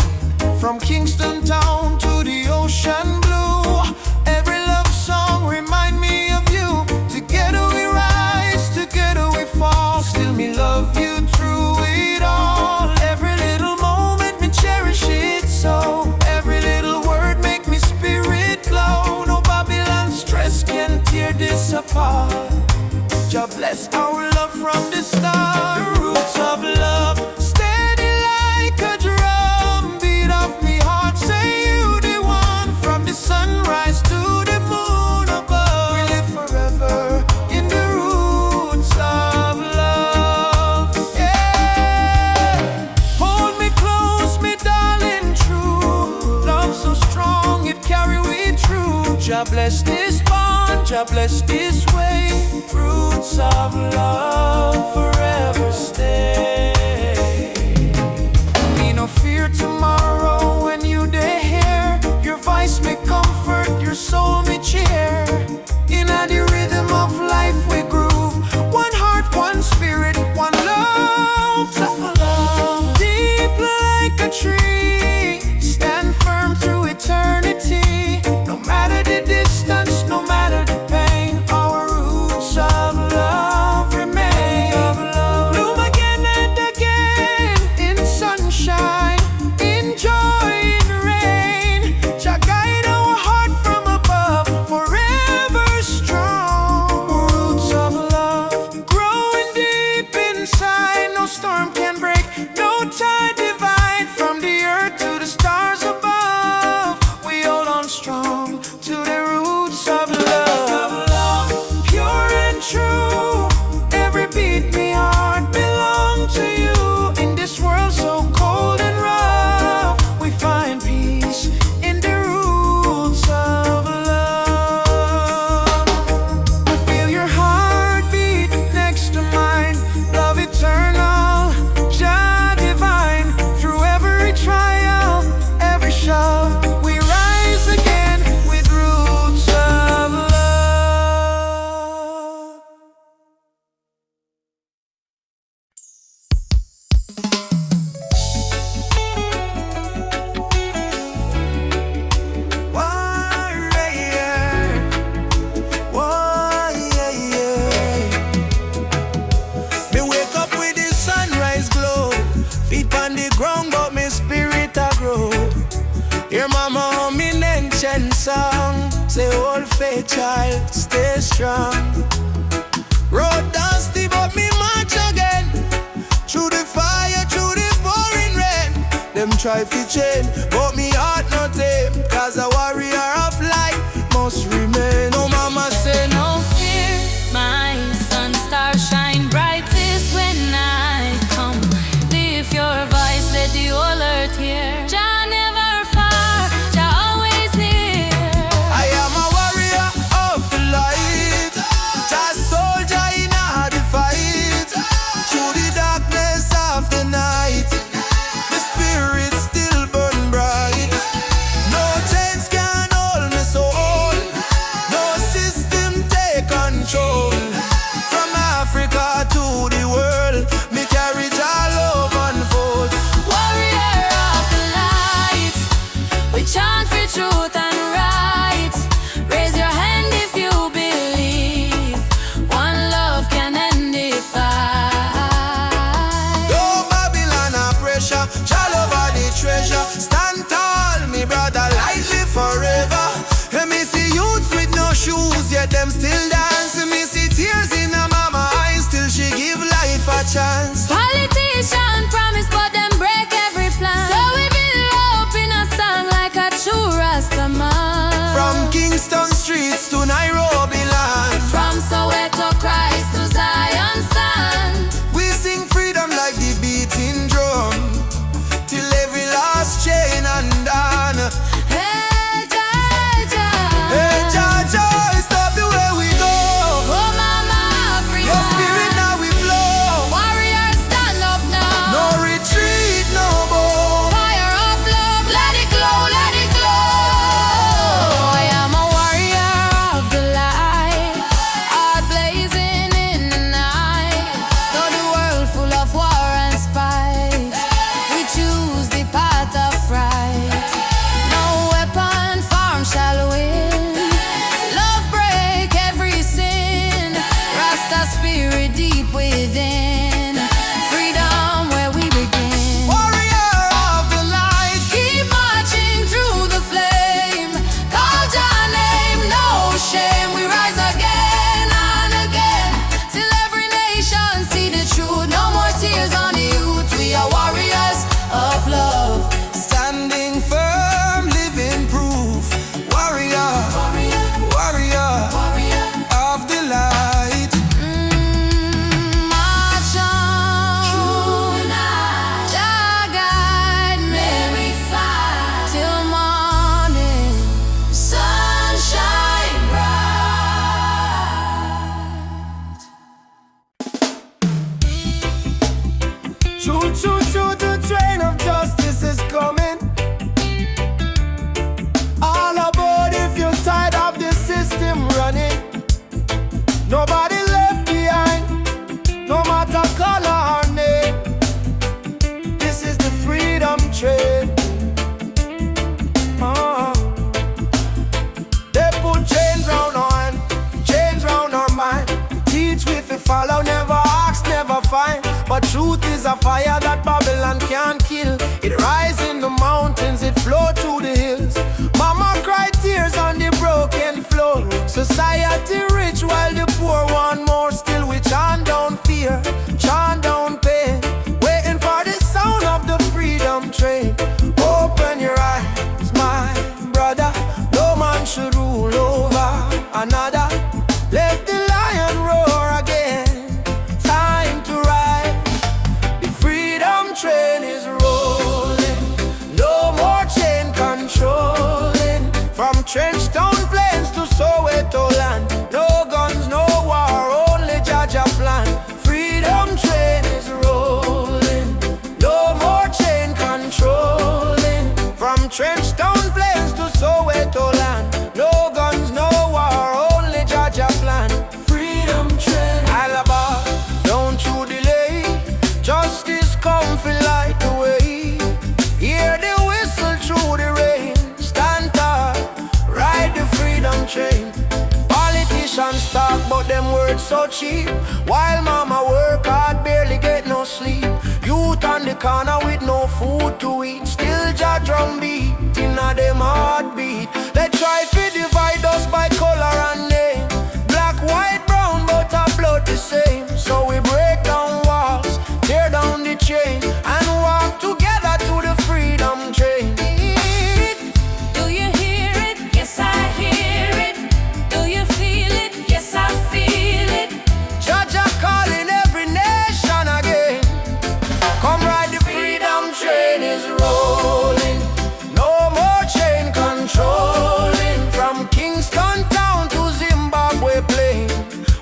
Speaker 1: From Kingston town to the ocean blue, every love song remind me of you. Together we rise, together we fall. Still me love you through it all. Every little moment me cherish it so. Every little word make me spirit glow. No Babylon stress can tear this apart. Jah bless our love from the start. The roots of love, steady like a drum. Beat of me heart, say you the one. From the sunrise to the moon above, we live forever in the roots of love. Yeah. Hold me close, me darling, true. Love so strong, it carry we through. Jah bless this bond, Jah bless this way. Roots of love forever stay. Me no fear tomorrow when you dey here. Your voice me comfort, your soul me cheer. In the rhythm of life we groove. One heart, one spirit, one love. Love deep like a tree, stand firm through eternity. No matter the distance, no matter the pain, our roots of love remain. Bloom again and again, in sunshine, in joy, in rain. Shall guide our heart from above, forever strong. Roots of love growing deep inside. No storm can break, no tide divide. From the earth to the stars above, we hold on strong to the roots of love. Pure and true, every beat me heart belong to you. In this world so cold and rough, we find peace in the roots of love. I feel your heartbeat next to mine. Love eternal, Jah divine. Through every trial, every shove, we rise again with roots of love. Me wake up with the sunrise glow. Feet on the ground, but me spirit a grow. Hear mama hum in ancient song. Say, old faith child, stay strong. Road dusty, but me march again. Through the fire, through the pouring rain. Them try to chain, but me heart not tame. Cause a warrior of light must remain. No mama say no.
Speaker 2: No fear, my sun star shine brightest when I come. Lift your voice, let the whole earth hear. Jah never far, Jah always near.
Speaker 1: I am a warrior of the light, just soldier in a the fight. Through the darkness of the night, the spirit still burn bright. No chains can hold me soul, no system take control. From Africa to the world, me carry Jah love unfold.
Speaker 2: Warrior of the light, we chant for truth and right. Raise your hand if you believe. One love can end the fight.
Speaker 1: No Babylon a pressure, Jah love are the treasure. Stand tall, me brother, lightly forever.
Speaker 3: chance.
Speaker 2: Politician promise, but them break every plan. So we build hope in a song like a true Rastaman.
Speaker 3: From Kingston streets to Nairobi land,
Speaker 2: From Soweto Christ to Zion sand.
Speaker 3: we sing freedom like the beating drum, till every last chain undone.
Speaker 2: Hey, Jaja.
Speaker 3: Hey, Jaja, stop the way we go.
Speaker 2: Oh, Mama Africa.
Speaker 3: Your spirit now we flow.
Speaker 2: Warriors stand up now.
Speaker 3: No retreat, no more.
Speaker 2: Fire of love, let it glow, let it glow. I am a warrior of the light, heart blazing in the night. Though the world full of war and spite, we choose the path of right. No weapon formed shall win. Love break every sin. Rasta spirit deep within. Freedom where we begin.
Speaker 3: Warrior of the light,
Speaker 2: Keep marching through the flame. Call your name, no shame. We rise again and again, till every nation see the truth. No more tears on the youth. We are warriors of love.
Speaker 3: standing firm, living proof. Warrior, warrior of the light.
Speaker 2: March on, Jah guide me till morning, sunshine bright.
Speaker 3: Choo choo choo, the train of justice is coming. All aboard if you're tired of the system running. Nobody left behind, no matter color or name. This is the freedom train. They put chains round our hand, chains round our mind. Teach we fi follow, never ask, never find. But truth is a fire that Babylon can't kill. It rise in the mountains, it flow through the hills. Mama cry tears on the broken floor. Society rich while the poor want more. Still we chant down fear, chant down pain, waiting for the sound of the freedom train. Open your eyes, my brother. No man should rule over another. Let the lion roar again. Time to ride. The freedom train is rolling. No more chain controlling. From Trenchtown Plains to Soweto land. No guns, no war, only Jaja plan. Freedom train is rolling. No more chain controlling. From Trenchtown Plains to Soweto land. No guns, no war, only Jaja plan. Freedom train. Alaba, don't you delay. Justice come fi light the way. Hear the whistle through the rain. Stand tall, ride the freedom train. Politicians talk but them words so cheap. While mama work hard, barely get no sleep. Youth on the corner with no food to eat. Still Jah drum beat inna them heartbeat. They try to divide us by color and name. Black, white, brown, but our blood the same. So we break down walls, tear down the chain, and walk together to the freedom train.
Speaker 2: Do you hear it? Yes, I hear it. Do you feel it? Yes, I feel it.
Speaker 3: Jaja calling every nation again. Come ride the freedom train is rolling. No more chain controlling. From Kingston town to Zimbabwe plain.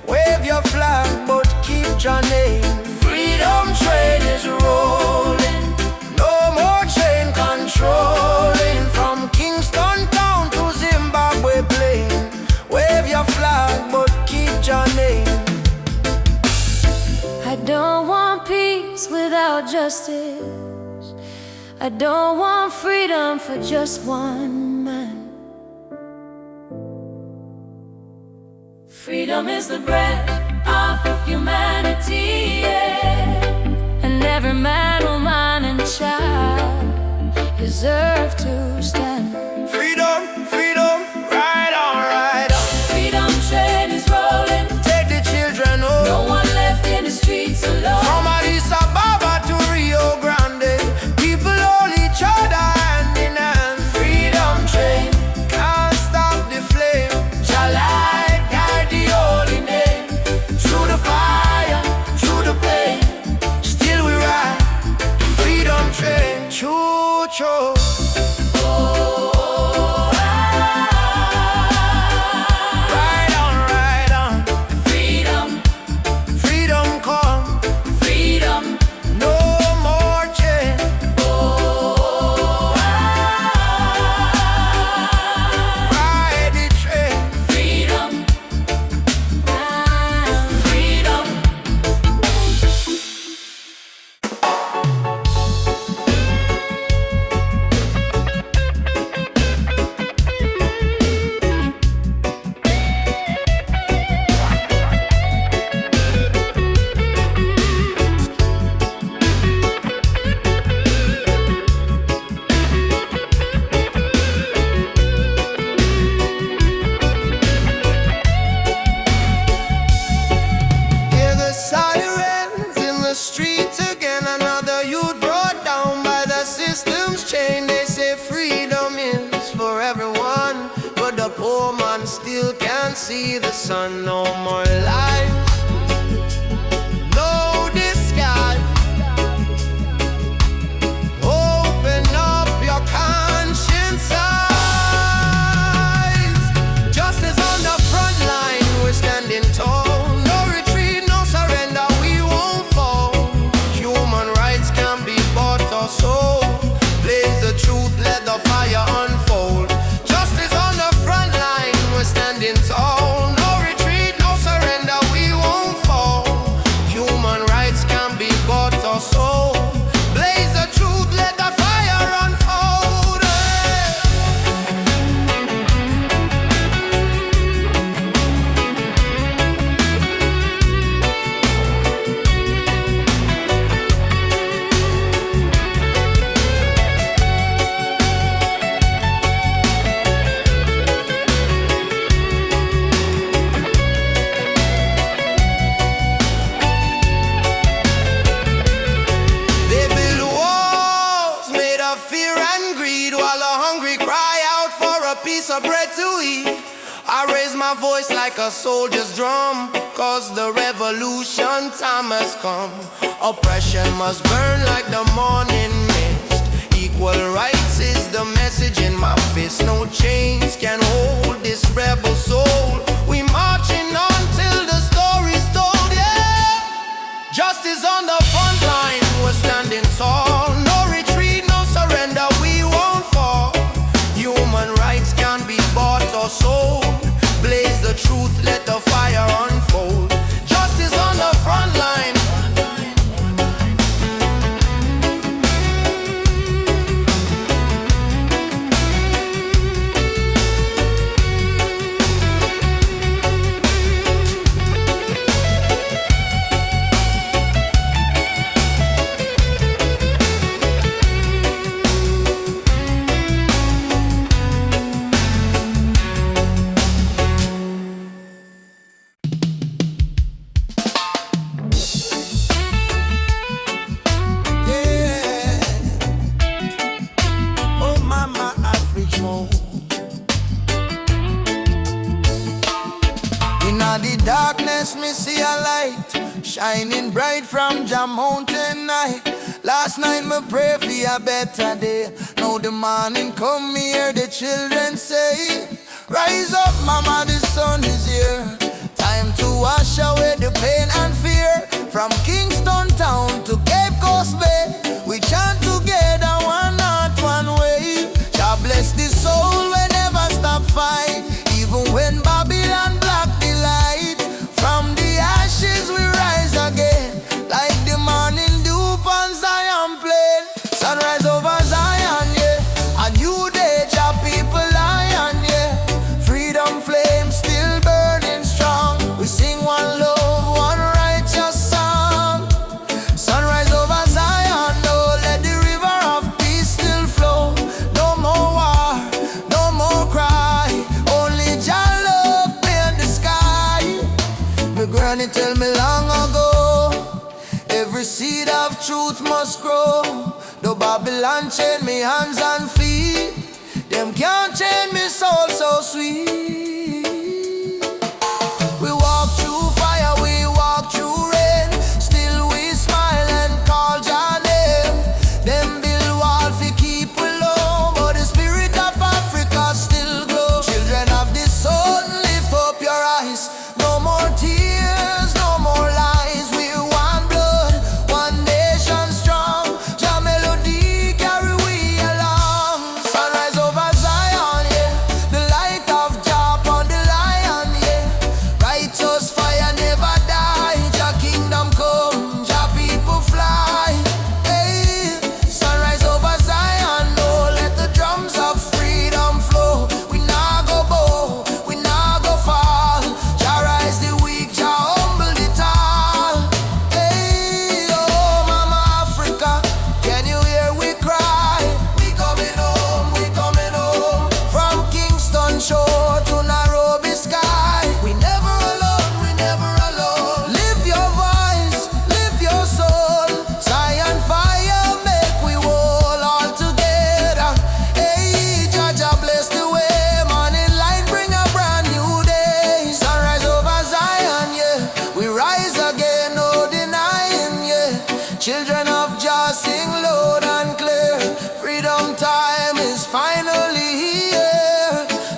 Speaker 3: Wave your flag but keep your name. Freedom train is rolling. No more chain controlling. From Kingston town to Zimbabwe plain. Wave your flag but keep your name.
Speaker 2: I don't want peace without justice. I don't want freedom for just one man. Freedom is the breath of humanity, yeah. And every man, woman, and child deserve to stand.
Speaker 3: Freedom, freedom, ride on, ride on.
Speaker 2: Freedom train is rolling.
Speaker 3: Take the children home.
Speaker 2: No one left in the streets alone.
Speaker 3: From all the
Speaker 1: still can't see the sun. No more lies, no disguise. Open up your conscience eyes. Justice on the front line, we're standing tall. No retreat, no surrender, we won't fall. Human rights can be bought or sold. Blaze the truth, let the fire unfold. Justice on the front line, we're standing tall. No retreat, no surrender, we won't fall. Human rights can be bought or sold. Blaze the truth, let the fire unfold. They build walls made of fear and greed, while the hungry cry out for a piece of bread to eat. I raise my voice like a soldier's drum, cause the revolution time has come. Oppression must burn like the morning mist. Equal rights is the message in my fist. No chains can hold this rebel soul. We marching on till the story's told, yeah. Justice on the front line, we're standing tall. No retreat, no surrender, we won't fall. Human rights can be bought or sold. Blaze the truth, let the fire unfold. Justice on the front line. Yeah. Oh, mama, Africa. In the darkness, me see a light shining bright from Jam Mountain night. Last night, me pray for a better day. Now the morning come, me hear the children say, rise up, mama, the sun is here. Time to wash away the pain and fear. From Kingston town to Cape Coast Bay, we chant together, one heart, one way. God bless the soul, we never stop fight. Even when Babylon block the light, from the ashes we rise again, like the morning dew on Zion plain. Sunrise over Zion, yeah. A new day, Jah people lion, yeah. Freedom flame still burning strong. We sing one love, one righteous song. Sunrise over Zion, no, let the river of peace still flow. No more war, no more cry. Only Jah love paint the sky. My granny tell me long ago, every seed of truth must grow. Though Babylon chain me hands and feet, them can't chain me soul so sweet. We walk through fire, we walk through rain. Still we smile and call Jah name. Them build wall fi keep we low, but the spirit of Africa still glow. Children of the sun, lift up your eyes. No more tears, no more lies. We one blood, one nation strong. Jah melody carry we along. Sunrise over Zion, yeah.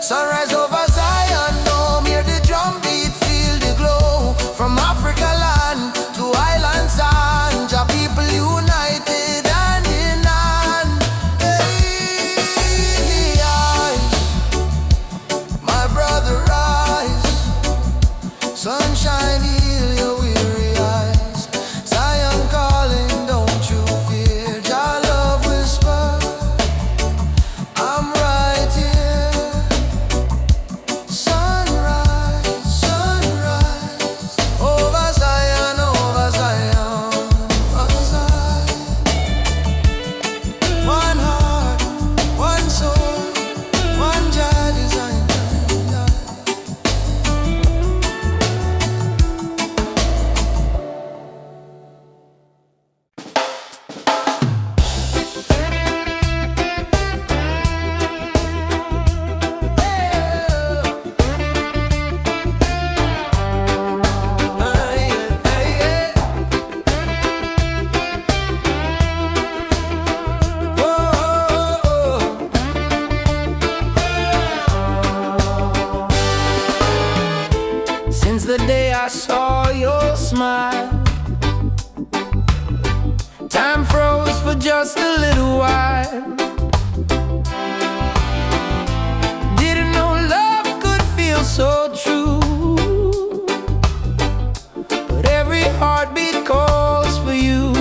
Speaker 1: Sunrise over Zion, no, hear the drum beat, feel the glow. From Africa land to island sand, Jah people united hand in hand. Hey, eyes, my brother rise. Sunshine heal your weary eyes. Zion calling, don't you fear. Jah love whisper, I'm right here. Sunrise, sunrise, over Zion, over Zion, over Zion. One heart, one soul, one Jah design. Since the day I saw your smile, time froze for just a little while. Didn't know love could feel so true, but every heartbeat calls for you.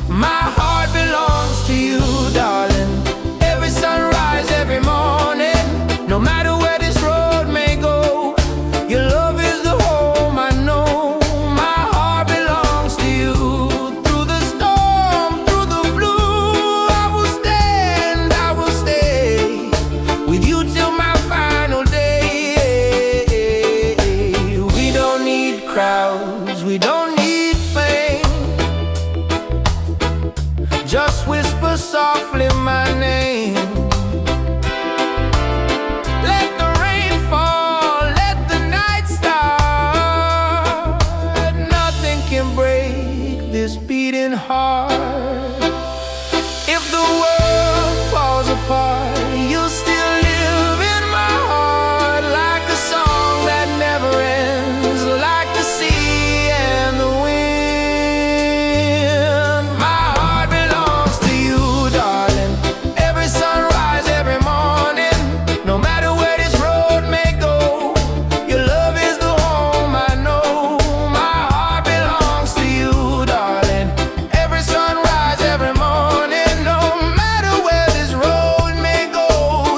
Speaker 1: My heart belongs to you, darling. Every sunrise, every morning, no matter where this road may go, your love is the home I know. My heart belongs to you. Through the storm, through the blue, I will stand, I will stay with you till my final day. We don't need crowds, we don't need fame. Just whisper softly my name. Let the rain fall, let the night start. Nothing can break this beating heart. If the world falls apart, you'll still live in my heart, like a song that never ends, like the sea and the wind. My heart belongs to you, darling. Every sunrise, every morning, no matter where this road may go, your love is the home I know. My heart belongs to you, darling. Every sunrise, every morning, no matter where this road may go,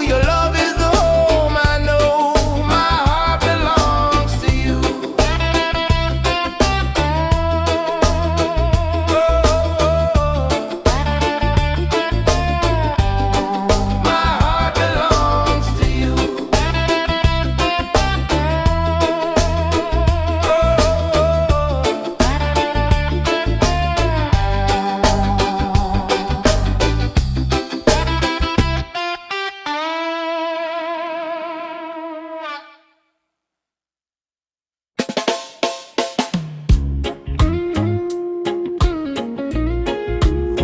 Speaker 1: your love is the home I know. My heart belongs to you. My heart belongs to you.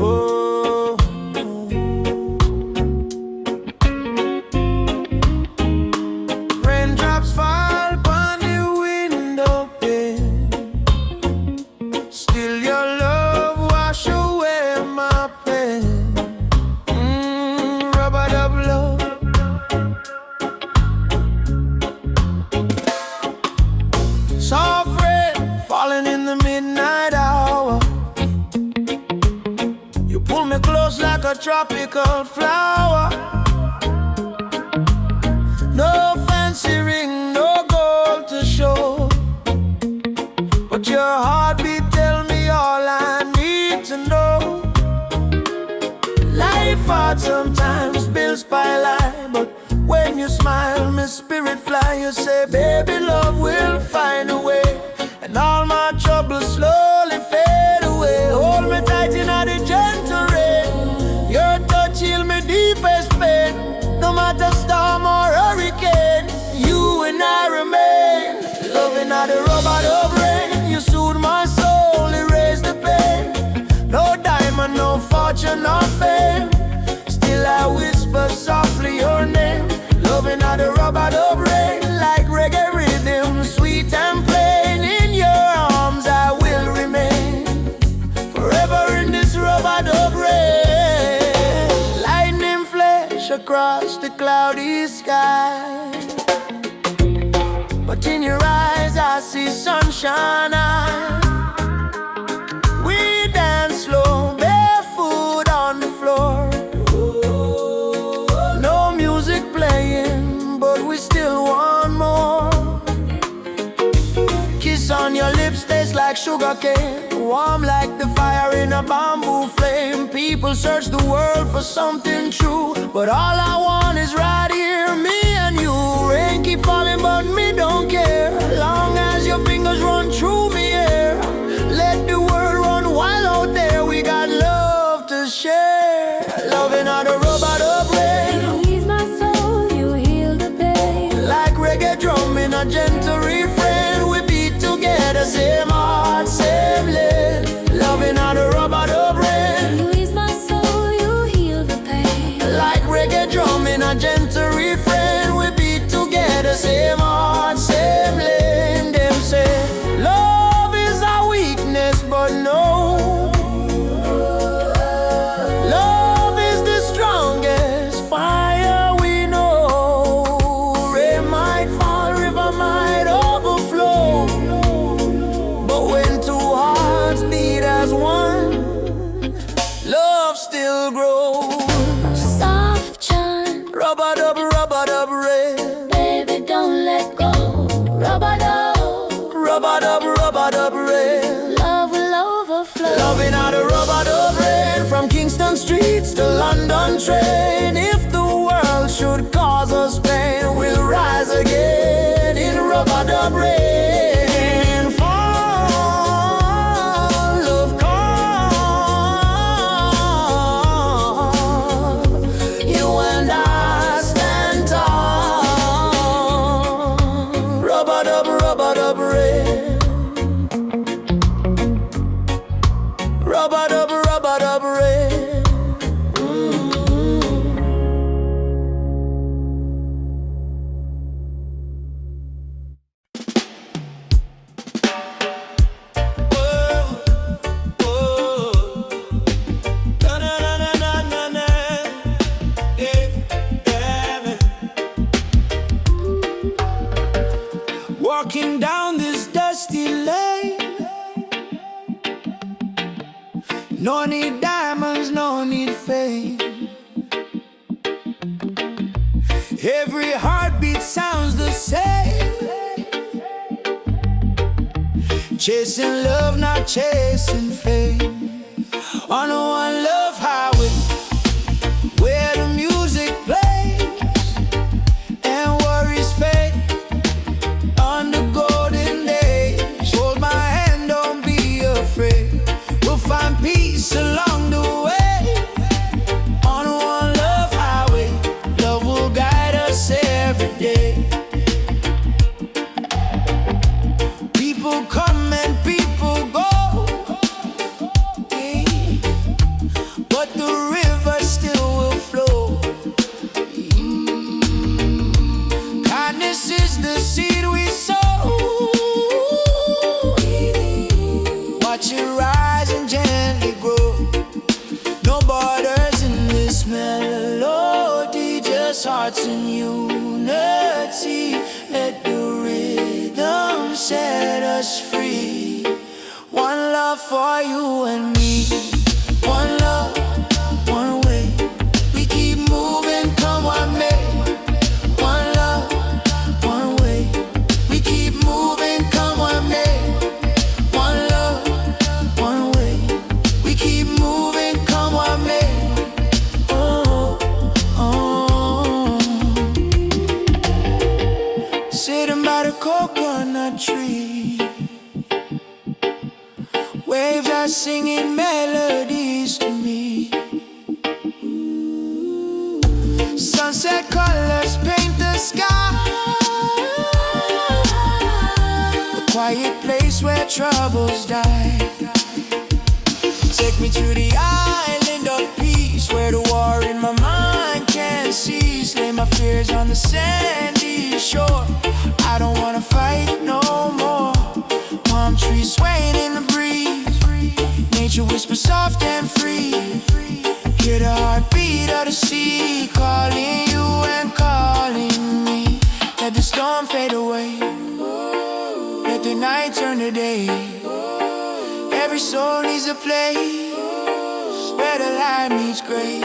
Speaker 1: Oh, raindrops fall upon the window pane. Still your love wash away my pain. Rub-a-dub love. Soft rain falling in the midnight hour. You pull me close like a tropical flower. No fancy ring, no gold to show, but your heartbeat tell me all I need to know. Life hard sometimes, bills pile high, but when you smile, my spirit fly. You say, baby, love will find a way, and all my troubles slowly fade away. Hold me tight in the gentle rain. Your touch heal me deepest pain. No matter storm or hurricane, you and I remain. Loving at the rubber of rain. You soothe my soul, erase the pain. No diamond, no fortune, no fame. Still I whisper softly your name. Loving at the rubber of the cloudy sky. But in your eyes I see sunshine. We dance slow, barefoot on the floor. No music playing, but we still want more. Kiss on your lips tastes like sugar cane, warm like the fire in a bamboo flame. People search the world for something true, but all I want is right here, me and you. Rain keep falling, but me don't care, long as your fingers run through me here. Let the world run wild out there, we got love to share. Loving on the robot of rain.
Speaker 2: You ease my soul, you heal the pain.
Speaker 1: Like reggae drum in a gentle refrain, we beat together, same heart, same lane. Loving on the robot of rain.
Speaker 2: You ease my soul, you heal the pain.
Speaker 1: Like reggae drum in a gentle refrain, we beat together, same heart, same lane. Them say love is our weakness, but no, love is the strongest fire we know. Rain might fall, river might overflow, but when two hearts beat as one, love still grows.
Speaker 2: Soft chant,
Speaker 1: Rub-a-dub, rain.
Speaker 2: baby, don't let go. Rub-a-dub,
Speaker 1: Rub-a-dub, rain.
Speaker 2: love will overflow.
Speaker 1: Loving how the rub-a-dub rain, from Kingston streets to London train. If the world should cause us pain, we'll rise again in rub-a-dub rain. Fall, love come, you and I stand tall. Rub-a-dub, rain. Rub-a-dub, rain. Walking down this dusty lane, no need diamonds, no need fame. Every heartbeat sounds the same. Chasing love, not chasing fame. On a one love highway, where the music plays and worries fade. On the golden days, hold my hand, don't be afraid. We'll find peace along the way. On a one love highway, love will guide us every day. People come and people go, but the river still will flow. Kindness is the seed we sow. Watch it rise and gently grow. No borders in this melody, just hearts in unity. Let the rhythm set us free. One love for you and me. One love, one way. We keep moving, come what may. One love, one way. We keep moving, come what may. One love, one way. We keep moving, come what may. Oh, oh. Sitting by the coconut tree, waves are singing melodies to me. Sunset colors paint the sky, the quiet place where troubles die. Take me to the island of peace, where the war in my mind can't cease. Lay my fears on the sandy shore. I don't wanna fight no more. Palm trees swaying in the breeze, nature whispers soft and free. Hear the heartbeat of the sea calling you and
Speaker 3: storm fade away. Let the night turn to day. Every soul needs a place where the light meets gray.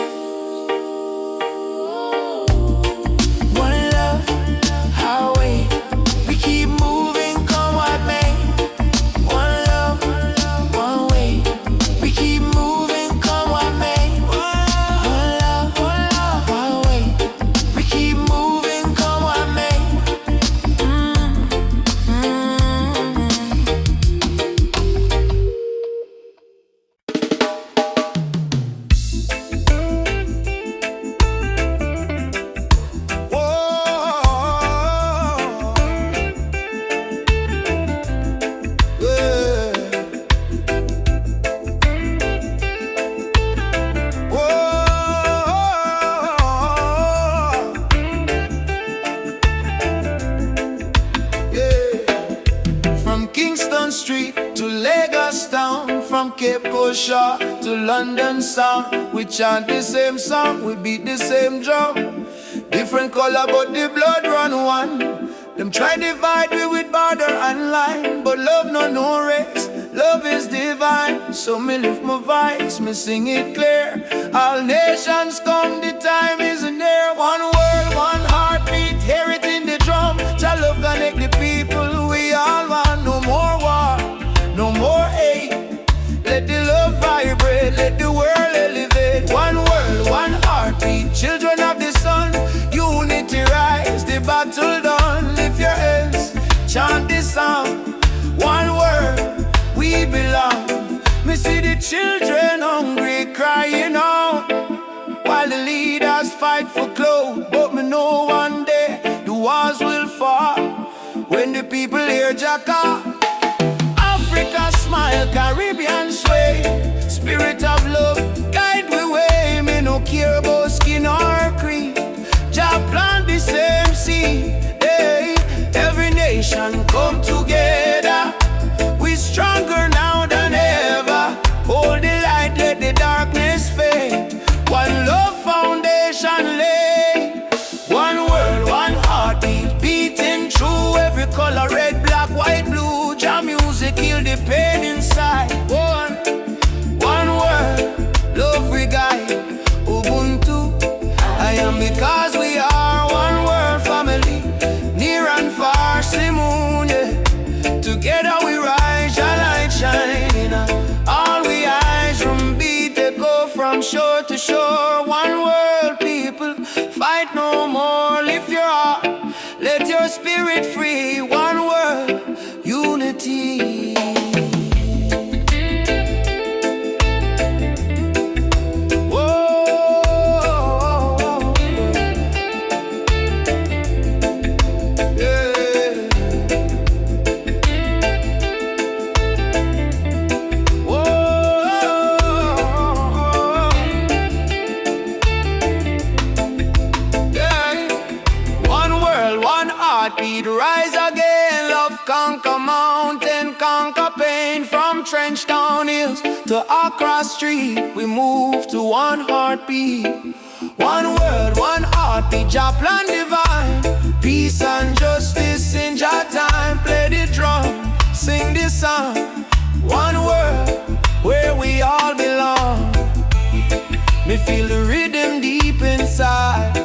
Speaker 3: One love, highway. We keep moving, come what may. One love, one way. We keep moving, come what may. One love, one way. We keep moving, come what may. Street to Lagos town, from Cape Coast to London sound. We chant the same song, we beat the same drum. Different color but the blood run one. Them try divide we with border and line, but love no race, love is divine. So me lift my voice, me sing it clear. All nations come, the time is near. One world, one heartbeat, hear it in the drum. Jah love connect the people, we all want. No more war, no more hate. Let the love vibrate, let the world elevate. One world, one heartbeat, children of the sun. Unity rise, the battle done. Lift your hands, chant this song. One world, we belong. Me see the children hungry, crying out, while the leaders fight for clothes. But me know one day the walls will fall when the people hear Jacka. Africa smile, Caribbean sway. Spirit of love, guide we way. Me no care about skin or creed. Jah plant the same seed. Hey, every nation come together. We stronger now than ever. Hold the light, let the darkness fade. One love foundation lay. One world, one heartbeat, beating through every color, red, black, white, blue. Jah music heal the pain inside. One word, love we guide. Ubuntu, I am because we are one world family, near and far, Simone, yeah. Together we rise, Jah light shining. All we eyes from beat, they go from shore to shore. One world, people, fight no more. Lift your heart, let your spirit free. One world, unity. Rise again, love conquer mountain, conquer pain. From Trench Town Hills to Accra Street, we move to one heartbeat. One word, one heartbeat, Jah plan divine. Peace and justice in Jah time. Play the drum, sing this song. One word, where we all belong. Me feel the rhythm deep inside.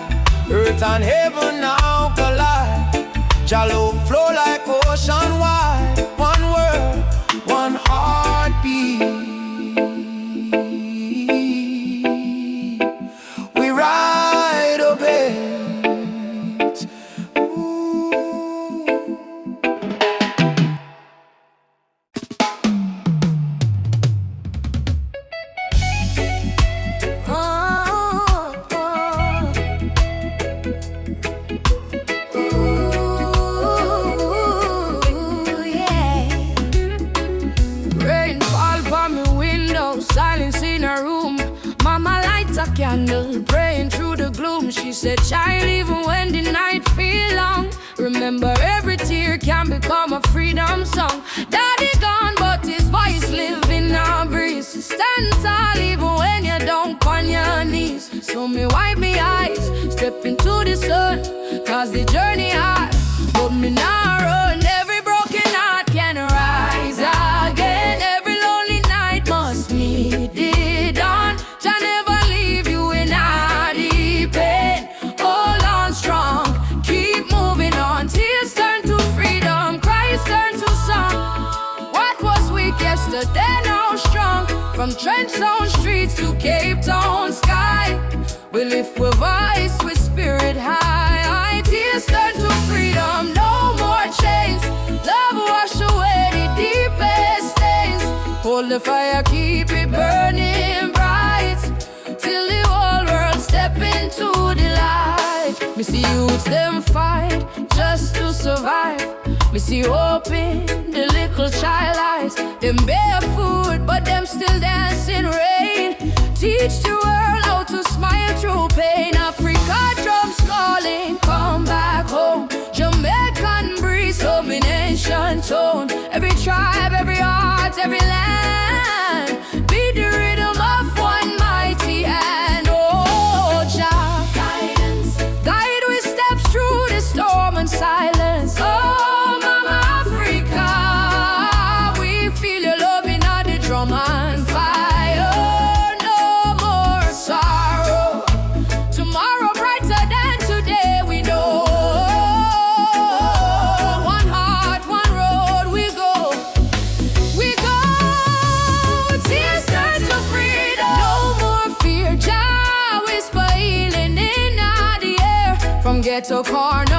Speaker 3: Earth and heaven now collide. Jah love flow like ocean wide. One word, one heartbeat. We ride a bit.
Speaker 2: Candle praying through the gloom. She said, child, even when the night feel long, remember every tear can become a freedom song. Daddy gone, but his voice live in our breeze. Stand tall even when you don't on your knees. So me wipe me eyes, step into the sun, cause the journey hard. the fire, keep it burning bright, till the whole world step into the light. Me see youths them fight just to survive. Me see hope in the little child eyes. Them barefoot, but them still dancing rain. Teach the world how to smile through pain. Africa drums calling, come back home. Jamaican breeze, domination tone. Every tribe, every heart, every land, be the rhythm of one mighty hand. Oh, Jah, guidance, guide we steps through the storm and silence. Oh, Mama Africa, we feel your love in the drum and fire. No more sorrow. Tomorrow brighter than today, we know. One heart, one road, we go. We go. Tears turn to freedom. No more fear. Jah whisper healing in the air. From ghetto corner